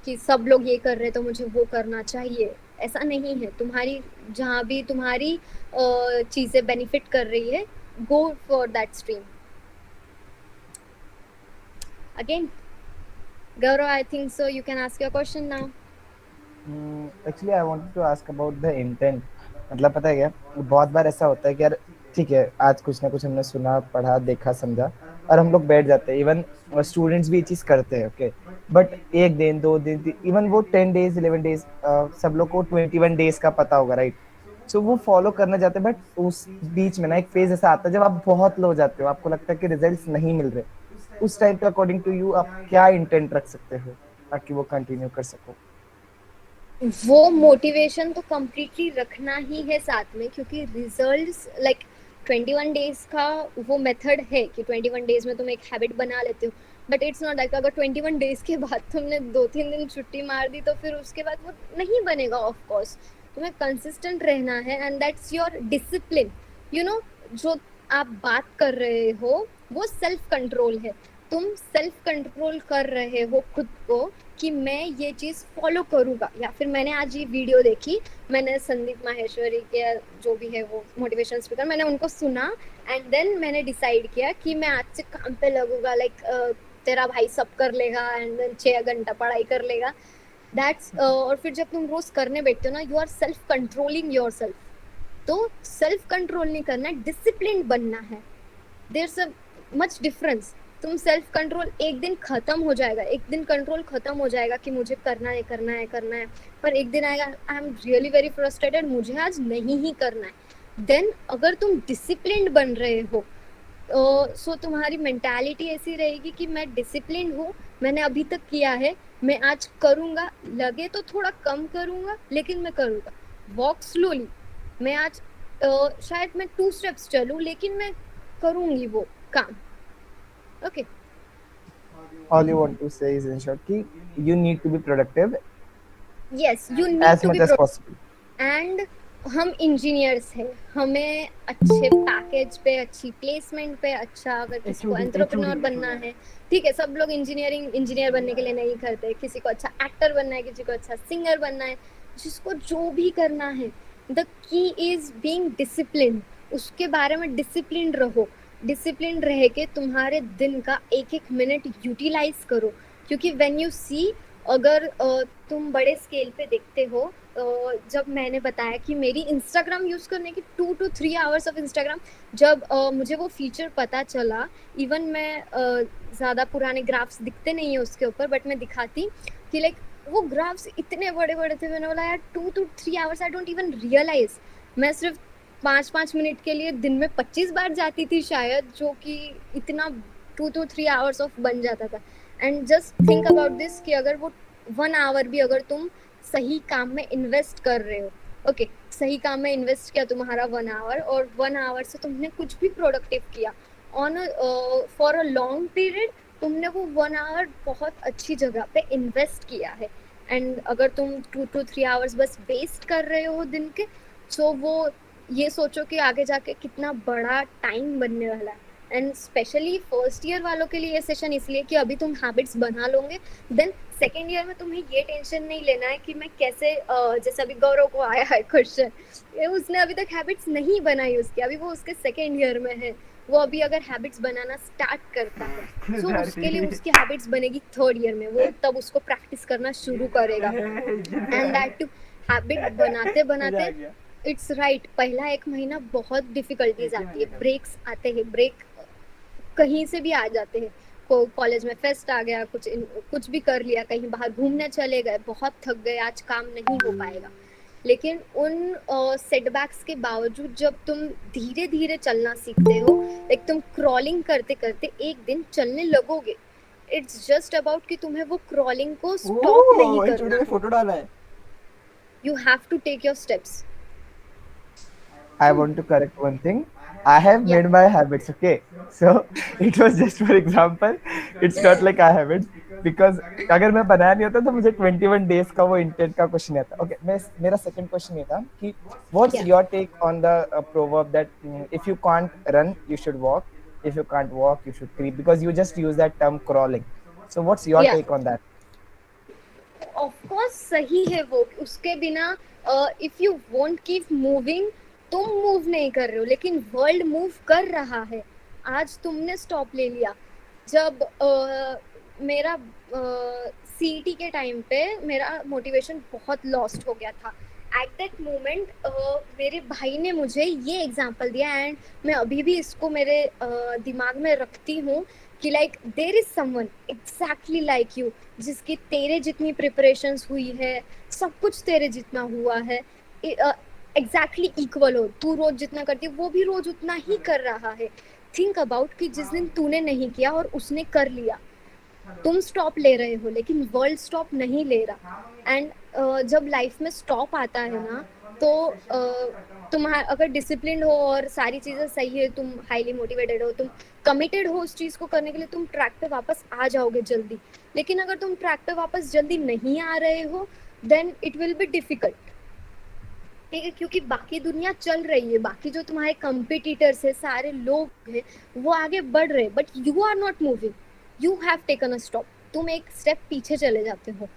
कि सब लोग ये कर रहे तो मुझे वो करना चाहिए, ऐसा नहीं है। तुम्हारी जहाँ भी तुम्हारी चीजें बेनिफिट कर रही है, go for that stream. Again, Gaurav, I think so. You can ask your question now. Actually, I wanted to ask about the intent. मतलब पता है क्या, बहुत बार ऐसा होता है कि यार ठीक है, आज कुछ ना कुछ हमने सुना, पढ़ा, देखा, समझा और हम लोग बैठ जाते हैं। इवन स्टूडेंट्स भी ये चीज़ करते हैं, ओके, बट एक दिन, 2 दिन, इवन वो 10 डेज, 11 डेज, सब लोग को 21 डेज का पता होगा, राइट? सो वो फॉलो करना चाहते हैं, बट उस बीच में ना एक फेज ऐसा आता है जब आप बहुत लो जाते हो, आपको लगता है कि रिजल्ट्स नहीं मिल रहे। उस टाइम पे अकॉर्डिंग टू यू आप क्या इंटेंट रख सकते हो ताकि वो कंटिन्यू कर सको? वो मोटिवेशन तो कम्प्लीटली रखना ही है साथ में, क्योंकि रिजल्ट्स लाइक 21 डेज का वो मेथड है कि 21 डेज में तुम एक हैबिट बना लेते हो, बट इट्स नॉट लाइक अगर 21 डेज के बाद तुमने 2-3 दिन छुट्टी मार दी तो फिर उसके बाद वो नहीं बनेगा। ऑफ कोर्स तुम्हें कंसिस्टेंट रहना है, and that's your discipline. You know, जो आप बात कर रहे हो वो सेल्फ कंट्रोल है। तुम सेल्फ कंट्रोल कर रहे हो खुद को कि मैं ये चीज़ फॉलो करूँगा। या फिर मैंने आज ये वीडियो देखी, मैंने संदीप माहेश्वरी के जो भी है वो मोटिवेशनल स्पीकर, मैंने उनको सुना एंड देन मैंने डिसाइड किया कि मैं आज से काम पे लगूंगा। लाइक तेरा भाई सब कर लेगा एंड देन 6 घंटा पढ़ाई कर लेगा, दैट्स और फिर जब तुम रोज करने बैठते हो ना, you are self controlling yourself. तो सेल्फ कंट्रोल नहीं करना है, डिसिप्लिन बनना है। There is a much difference. तुम सेल्फ कंट्रोल एक दिन खत्म हो जाएगा, एक दिन कंट्रोल खत्म हो जाएगा कि मुझे करना है करना है करना है, पर एक दिन आएगा I am really very frustrated, मुझे आज नहीं ही करना है। देन अगर तुम डिसिप्लिन्ड बन रहे हो सो तुम्हारी मेंटालिटी ऐसी रहेगी कि मैं डिसिप्लिन्ड हूँ, मैंने अभी तक किया है, मैं आज करूँगा, लगे तो थोड़ा कम करूँगा लेकिन मैं करूँगा। वॉक स्लोली, मैं आज शायद मैं 2 स्टेप्स चलूँ लेकिन मैं करूँगी वो काम। Okay. All you want to say is in short कि you need to be productive. Yes, you need as to much be as possible. And हम इंजीनियर्स हैं, हमें अच्छे पैकेज पे, अच्छी प्लेसमेंट पे, अच्छा अगर किसी को एंटरप्रेन्योर बनना है, ठीक है, सब लोग इंजीनियर बनने के लिए नहीं करते, किसी को अच्छा एक्टर बनना है, किसी को अच्छा सिंगर बनना है, जिसको जो भी करना है, the key is being discipline. उसके बारे में डिसिप्लिन रहो, डिसिप्लिन रह के तुम्हारे दिन का एक एक मिनट यूटिलाइज करो। क्योंकि व्हेन यू सी, अगर तुम बड़े स्केल पे देखते हो, जब मैंने बताया कि मेरी इंस्टाग्राम यूज़ करने की 2 to 3 आवर्स ऑफ इंस्टाग्राम, जब मुझे वो फीचर पता चला, इवन मैं ज़्यादा पुराने ग्राफ्स दिखते नहीं है उसके ऊपर, बट मैं दिखाती कि लाइक वो ग्राफ्स इतने बड़े बड़े थे, मैंने बोला यार 2 to 3 hours, I don't even realise. मैं सिर्फ 5-5 मिनट के लिए दिन में 25 बार जाती थी शायद, जो कि इतना 2 to 3 आवर्स ऑफ बन जाता था। And just think about this कि अगर वो 1 आवर भी अगर तुम सही काम में इन्वेस्ट कर रहे हो, ओके सही काम में इन्वेस्ट किया तुम्हारा 1 आवर, और 1 आवर से तुमने कुछ भी प्रोडक्टिव किया on for a long period, तुमने वो 1 आवर बहुत अच्छी जगह पे इन्वेस्ट किया है। एंड अगर तुम 2 to 3 आवर्स बस वेस्ट कर रहे हो दिन के, तो वो ये सोचो कि आगे जाके कितना बड़ा टाइम बनने वाला है। एंड स्पेशली फर्स्ट ईयर वालों के लिए ये सेशन इसलिए कि अभी तुम हैबिट्स बना लोगे, देन सेकेंड ईयर में तुम्हें ये टेंशन नहीं लेना है कि मैं कैसे जैसे अभी गौरव को आया है क्वेश्चन, उसने अभी तक हैबिट्स नहीं बनाई उसकी, अभी वो उसके सेकेंड ईयर में है, वो अभी अगर हैबिट्स बनाना स्टार्ट करता है तो उसके लिए उसकी हैबिट्स बनेगी थर्ड ईयर में, वो तब उसको प्रैक्टिस करना शुरू करेगा। एंड दैट टू हैबिट बनाते बनाते इट्स राइट पहला 1 महीना बहुत डिफिकल्टीज आती है, ब्रेक्स आते हैं, ब्रेक कहीं से भी आ जाते हैं, कॉलेज में फेस्ट आ गया, कुछ भी कर लिया, कहीं बाहर घूमने चले गए, बहुत थक गए, आज काम नहीं हो पाएगा। लेकिन उन सेटबैक्स के बावजूद जब तुम धीरे धीरे चलना सीखते हो, एक तुम क्रॉलिंग करते करते एक दिन चलने लगोगे, इट्स जस्ट अबाउट कि तुम्हें वो क्रॉलिंग को स्टॉप नहीं करना, फोटो डाला है। You have to take your steps. I want to correct one thing. I have made my habits, okay? So it was just for example. It's not like I have it because अगर मैं बनाया नहीं होता तो मुझे 21 days का वो intent का क्वेश्चन आता। Okay, मेरा second question ये था कि what's your take on the proverb that if you can't run, you should walk. If you can't walk, you should creep, because you just use that term crawling. So what's your take on that? Of course सही है वो, उसके बिना if you won't keep moving, तुम move नहीं कर रहे हो लेकिन वर्ल्ड मूव कर रहा है। आज तुमने स्टॉप ले लिया, जब मेरा सीईटी के टाइम पे मेरा मोटिवेशन बहुत लॉस्ट हो गया था, एट दैट मोमेंट मेरे भाई ने मुझे ये एग्जांपल दिया, एंड मैं अभी भी इसको मेरे दिमाग में रखती हूँ कि like there is someone exactly like you, जिसकी तेरे जितनी प्रिपरेशंस हुई है, सब कुछ तेरे जितना हुआ है, एग्जैक्टली इक्वल हो, तू रोज जितना करती है वो भी रोज उतना ही कर रहा है। थिंक अबाउट कि जिस दिन तूने नहीं किया और उसने कर लिया, तुम स्टॉप ले रहे हो लेकिन वर्ल्ड स्टॉप नहीं ले रहा। एंड जब लाइफ में स्टॉप आता है ना, तो तुम्हारा अगर डिसिप्लिन हो और सारी चीज़ें सही है, तुम हाईली मोटिवेटेड हो, तुम कमिटेड हो उस चीज़ को करने के लिए, तुम ट्रैक पे वापस आ जाओगे जल्दी। लेकिन अगर तुम ट्रैक पे वापस जल्दी नहीं आ रहे हो, then it will be difficult, ठीक है, क्योंकि बाकी दुनिया चल रही है, बाकी जो तुम्हारे कंपिटिटर्स है, सारे लोग हैं, वो आगे बढ़ रहे हैं, but you are not moving, you have taken a stop, तुम एक स्टेप पीछे चले जाते हो।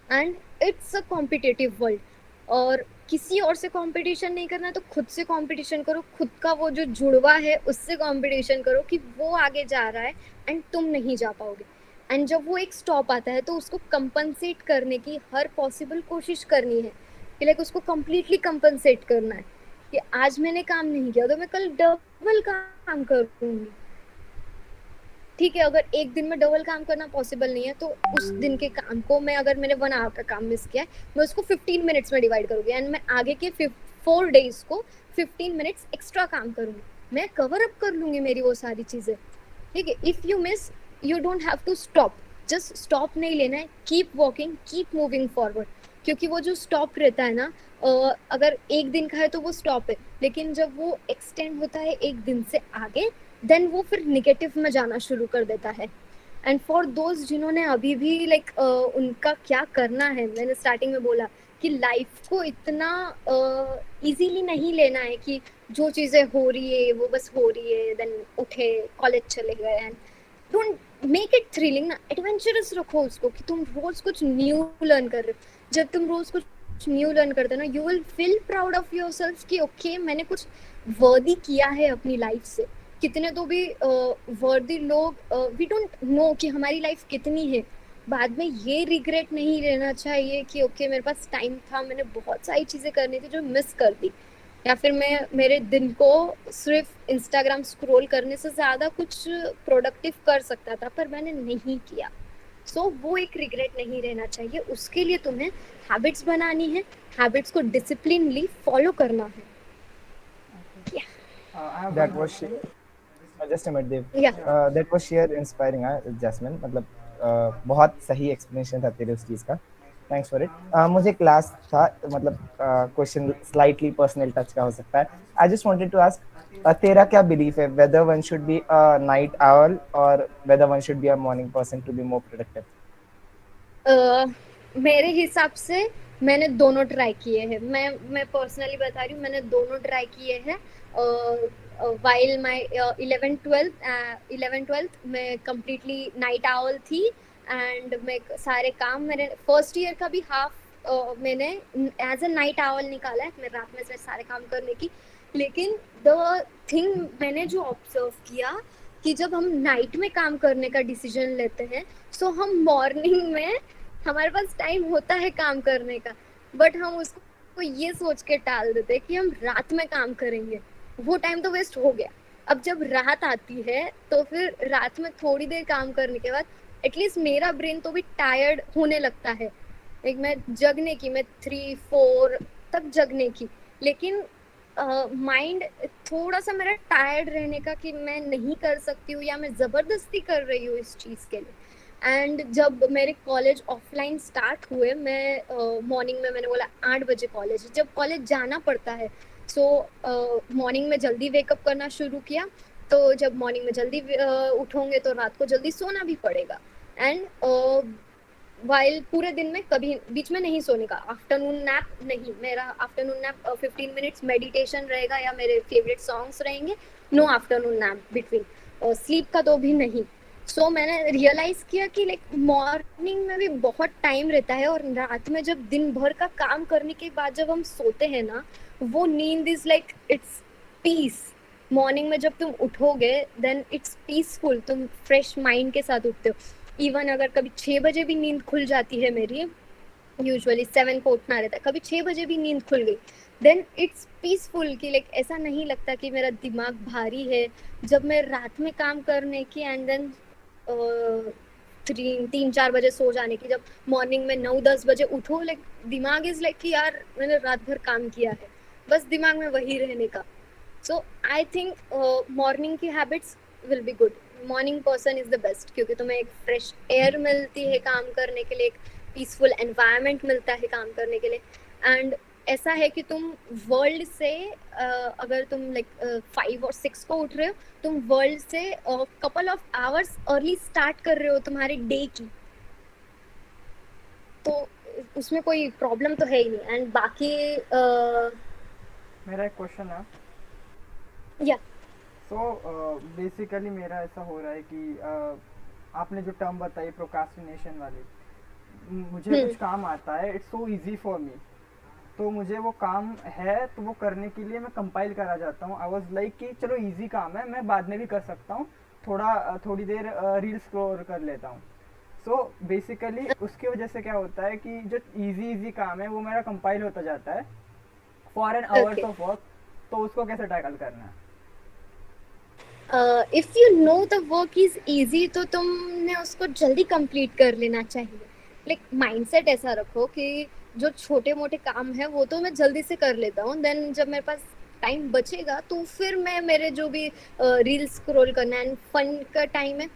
And it's a competitive world, और किसी और से कंपटीशन नहीं करना तो खुद से कंपटीशन करो, खुद का वो जो जुड़वा है उससे कंपटीशन करो कि वो आगे जा रहा है एंड तुम नहीं जा पाओगे। एंड जब वो एक स्टॉप आता है तो उसको कंपनसेट करने की हर पॉसिबल कोशिश करनी है, कि लाइक उसको कम्प्लीटली कंपनसेट करना है कि आज मैंने काम नहीं किया तो मैं कल डबल काम करूँगी, ठीक है। अगर एक दिन में डबल काम करना पॉसिबल नहीं है तो उस दिन के काम को मैं, अगर मैंने 1 आवर का काम मिस किया है, मैं उसको 15 मिनट्स में डिवाइड करूँगी, एंड मैं आगे के 4 डेज को 15 मिनट्स एक्स्ट्रा काम करूँगी, मैं कवर अप कर लूँगी मेरी वो सारी चीज़ें, ठीक है। If you miss, you don't have to stop, just stop नहीं लेना है, keep walking, keep moving forward, क्योंकि वो जो स्टॉप रहता है ना, अगर एक दिन का है तो वो स्टॉप है, लेकिन जब वो एक्सटेंड होता है एक दिन से आगे, देन वो फिर निगेटिव में जाना शुरू कर देता है। एंड फॉर दोज जिन्होंने अभी भी लाइक उनका क्या करना है, मैंने स्टार्टिंग में बोला कि लाइफ को इतना इजीली नहीं लेना है कि जो चीज़ें हो रही है वो बस हो रही है, देन उठे कॉलेज चले गए, and don't make it thrilling ना, एडवेंचरस रखो उसको कि तुम रोज कुछ न्यू लर्न कर रहे हो। जब तुम रोज कुछ न्यू लर्न करते हो ना, you will feel proud of yourself कि ओके मैंने कुछ वर्दी किया है अपनी लाइफ से। कितने तो भी वर्दी लोग, वी डोंट नो कि हमारी लाइफ कितनी है, बाद में ये रिग्रेट नहीं लेना चाहिए कि ओके मेरे पास टाइम था, मैंने बहुत सारी चीज़ें करनी थी जो मिस कर दी, या फिर मैं मेरे दिन को सिर्फ इंस्टाग्राम स्क्रॉल करने से ज़्यादा कुछ प्रोडक्टिव कर सकता था पर मैंने नहीं किया। सो वो एक रिग्रेट नहीं रहना चाहिए, उसके लिए तुम्हें हैबिट्स बनानी है, हैबिट्स को डिसिप्लिनली फॉलो करना है। That was just a minute, Dev. Yeah. That was sheer inspiring, Jasmine. मतलब बहुत सही एक्सप्लेनेशन था तेरे उस चीज़ का, थैंक्स फॉर इट। मुझे क्लास था, मतलब क्वेश्चन स्लाइटली पर्सनल टच का हो सकता है। I just wanted to ask, तेरा क्या बिलीफ है, whether one should be a night owl और whether one should be a morning person to be more productive? मेरे हिसाब से मैंने दोनों ट्राई किए हैं। मैं पर्सनली बता रही हूँ, मैंने दोनों ट्राई किए हैं। वाइल माय 11th मैं कम्प्लीटली नाइट आउल थी, एंड मैं सारे काम, मेरे फर्स्ट ईयर का भी हाफ मैंने एज अ नाइट आउल निकाला है, मैं रात में से सारे काम करने की। लेकिन द थिंग मैंने जो ऑब्जर्व किया कि जब हम नाइट में काम करने का डिसीजन लेते हैं, सो हम मॉर्निंग में हमारे पास टाइम होता है काम करने का, बट हम उसको ये सोच के टाल देते हैं कि हम रात में काम करेंगे। वो टाइम तो वेस्ट हो गया। अब जब रात आती है तो फिर रात में थोड़ी देर काम करने के बाद एटलीस्ट मेरा ब्रेन तो भी टायर्ड होने लगता है। एक मैं जगने की, मैं 3-4 तक जगने की, लेकिन माइंड थोड़ा सा मेरा टायर्ड रहने का कि मैं नहीं कर सकती हूँ या मैं जबरदस्ती कर रही हूँ इस चीज के लिए। एंड जब मेरे कॉलेज ऑफलाइन स्टार्ट हुए, मैं मॉर्निंग में, मैंने बोला 8 बजे कॉलेज, जब कॉलेज जाना पड़ता है, सो मॉर्निंग में जल्दी वेकअप करना शुरू किया। तो जब मॉर्निंग में जल्दी उठोगे तो रात को जल्दी सोना भी पड़ेगा। एंड वाइल पूरे दिन में कभी बीच में नहीं सोने का, आफ्टरनून नैप नहीं, मेरा आफ्टरनून नैप 15 मिनट्स मेडिटेशन रहेगा या मेरे फेवरेट सॉन्ग्स रहेंगे, नो आफ्टरनून नैप बिटवीन, और स्लीप का तो भी नहीं। सो मैंने रियलाइज किया कि लाइक मॉर्निंग में भी बहुत टाइम रहता है, और रात में जब दिन भर का काम करने के बाद जब हम सोते हैं ना, वो नींद is like it's peace. Morning में जब तुम उठोगे देन इट्स पीसफुल, तुम फ्रेश माइंड के साथ उठते हो। इवन अगर कभी 6 बजे भी नींद खुल जाती है मेरी, यूजुअली 7 को उठना रहता है, कभी 6 बजे भी नींद खुल गई, देन इट्स पीसफुल कि लाइक ऐसा नहीं लगता कि मेरा दिमाग भारी है। जब मैं रात में काम करने की एंड देन 3-4 बजे सो जाने की, जब मॉर्निंग में 9-10 बजे उठो, लाइक दिमाग इज लाइक कि यार मैंने रात भर काम किया है, बस दिमाग में वही रहने का। सो आई थिंक मॉर्निंग की habits will be good. Morning person is the best, क्योंकि तुम्हें एक फ्रेश एयर मिलती है काम करने के लिए, एक पीसफुल एनवायरनमेंट मिलता है काम करने के लिए। एंड ऐसा है कि तुम वर्ल्ड से अगर तुम लाइक 5 और 6 को उठ रहे हो, तुम वर्ल्ड से couple of hours early start कर रहे हो तुम्हारे डे की, तो उसमें कोई प्रॉब्लम तो है ही नहीं। एंड बाकी मेरा एक क्वेश्चन है। या सो बेसिकली मेरा ऐसा हो रहा है कि आपने जो टर्म बताई प्रोक्रास्टिनेशन वाली, मुझे कुछ काम आता है, it's so easy for me, तो मुझे वो काम है तो वो करने के लिए मैं कंपाइल करा जाता हूँ। आई वाज लाइक कि चलो इजी काम है, मैं बाद में भी कर सकता हूँ, थोड़ी देर रील स्क्रॉल कर लेता हूँ। सो बेसिकली उसकी वजह से क्या होता है कि जो इजी काम है वो मेरा कंपाइल होता जाता है for an hours of work. तो उसको कैसे टैकल करना है? If you know the work is easy, तो तुमने उसको जल्दी कंप्लीट कर लेना चाहिए। लाइक माइंडसेट ऐसा रखो कि जो छोटे मोटे काम है वो तो मैं जल्दी से कर लेता हूँ, देन जब मेरे पास टाइम बचेगा तो फिर मैं मेरे जो भी रील स्क्रॉल करना एंड फन का टाइम है,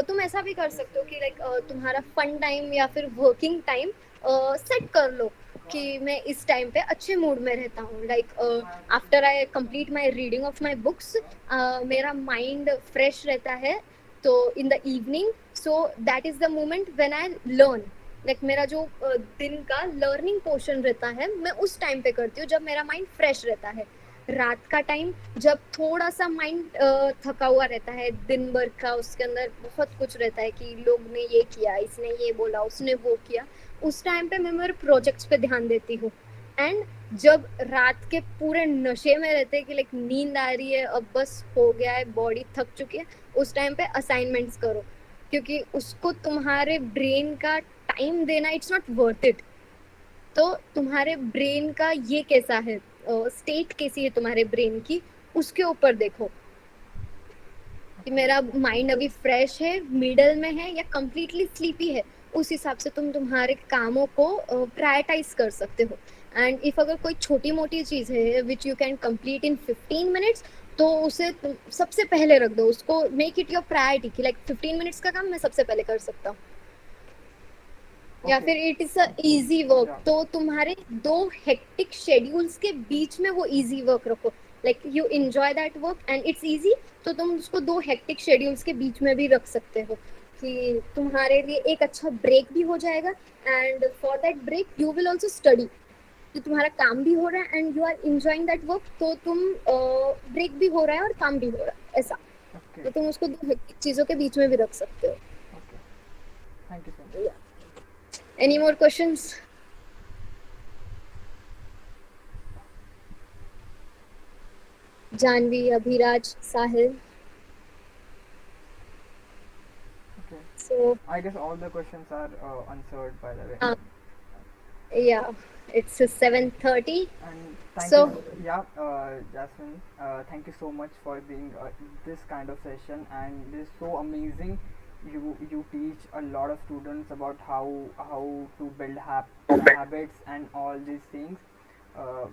तुम ऐसा भी कर सकते हो कि लाइक तुम्हारा फन टाइम या फिर वर्किंग टाइम सेट कर लो कि मैं इस टाइम पे अच्छे मूड में रहता हूँ। Like after I complete my reading of my books, मेरा माइंड फ्रेश रहता है, तो इन the evening, so that is the moment when I learn. Like मेरा जो दिन का लर्निंग पोर्शन रहता है, मैं उस टाइम पे करती हूँ जब मेरा माइंड फ्रेश रहता है। रात का टाइम जब थोड़ा सा माइंड थका हुआ रहता है, दिन भर का उसके अंदर बहुत कुछ रहता है कि लोग ने ये किया, इसने ये बोला, उसने वो किया, उस टाइम पे मैं मेरे प्रोजेक्ट्स पे ध्यान देती हूँ। एंड जब रात के पूरे नशे में रहते हैं कि लाइक नींद आ रही है, अब बस हो गया है, बॉडी थक चुकी है, उस टाइम पे असाइनमेंट्स करो, क्योंकि उसको तुम्हारे ब्रेन का टाइम देना इट्स नॉट वर्थ इट। तो तुम्हारे ब्रेन का ये कैसा है, स्टेट कैसी है तुम्हारे ब्रेन की, उसके ऊपर देखो कि मेरा माइंड अभी फ्रेश है, मिडल में है या कम्प्लीटली स्लीपी है। उस हिसाब से तुम तुम्हारे कामों को प्रायोरिटाइज कर सकते हो। एंड इफ अगर कोई छोटी मोटी चीज है which you can complete in 15 minutes, तो उसे सबसे पहले रख दो, उसको मेक इट योर प्रायोरिटी कि लाइक 15 मिनट्स का काम मैं सबसे पहले कर सकता हूँ। या Okay. फिर it is a easy work, Yeah. तो तुम्हारे दो हेक्टिक शेड्यूल्स के बीच में वो इजी वर्क रखो, like you enjoy that work and it's easy, तो तुम उसको दो हेक्टिक शेड्यूल्स के बीच में भी रख सकते हो कि तुम्हारे लिए एक अच्छा ब्रेक भी हो जाएगा, and for that break you will also study, कि तुम्हारा काम भी हो रहा है and you are enjoying that work, तो तुम ब्रेक भी हो रहा है और काम भी हो रहा है ऐसा, Okay. तो तुम उसको दो हेक्टिक चीजों के बीच में भी रख सकते हो। Okay. Thank you so much. Any more questions? Janvi, Abhiraj, Sahil, Okay. so I guess all the questions are answered by the way. yeah, it's 7:30. And thank So you, yeah, Jasmine. Thank you so much for being this kind of session, and it is so amazing. You teach a lot of students about how to build habits and all these things. Uh,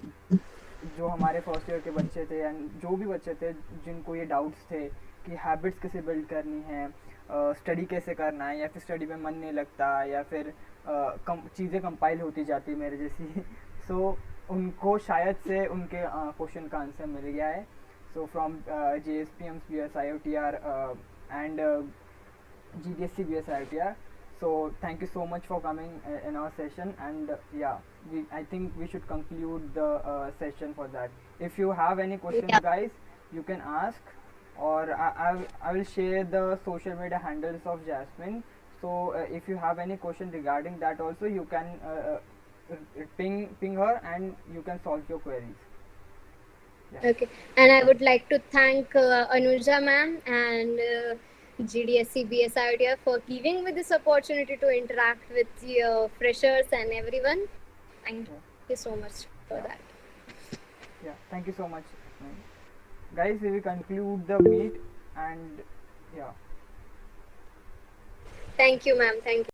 जो हमारे first year के बच्चे थे and जो भी बच्चे थे जिनको ये डाउट्स थे कि हैबिट्स कैसे बिल्ड करनी है, स्टडी कैसे करना है, या फिर स्टडी में मन नहीं लगता, या फिर चीज़ें कंपाइल होती जाती मेरे जैसी सो उनको शायद से उनके क्वेश्चन का आंसर मिल गया है. So from JSPM's BSIOTR and GDSC BSIOTR. So thank you so much for coming in our session, and yeah, I think we should conclude the session for that. If you have any questions, yeah, guys, you can ask, or I will share the social media handles of Jasmine. So if you have any question regarding that also, you can ping her and you can solve your queries. Yeah. okay. And I would like to thank Anuja ma'am and GDSC BSIOTR for giving me this opportunity to interact with the freshers and everyone. Thank you so much for Yeah. that. Yeah, thank you so much. Guys, we will conclude the meet, and yeah. Thank you, ma'am. Thank you.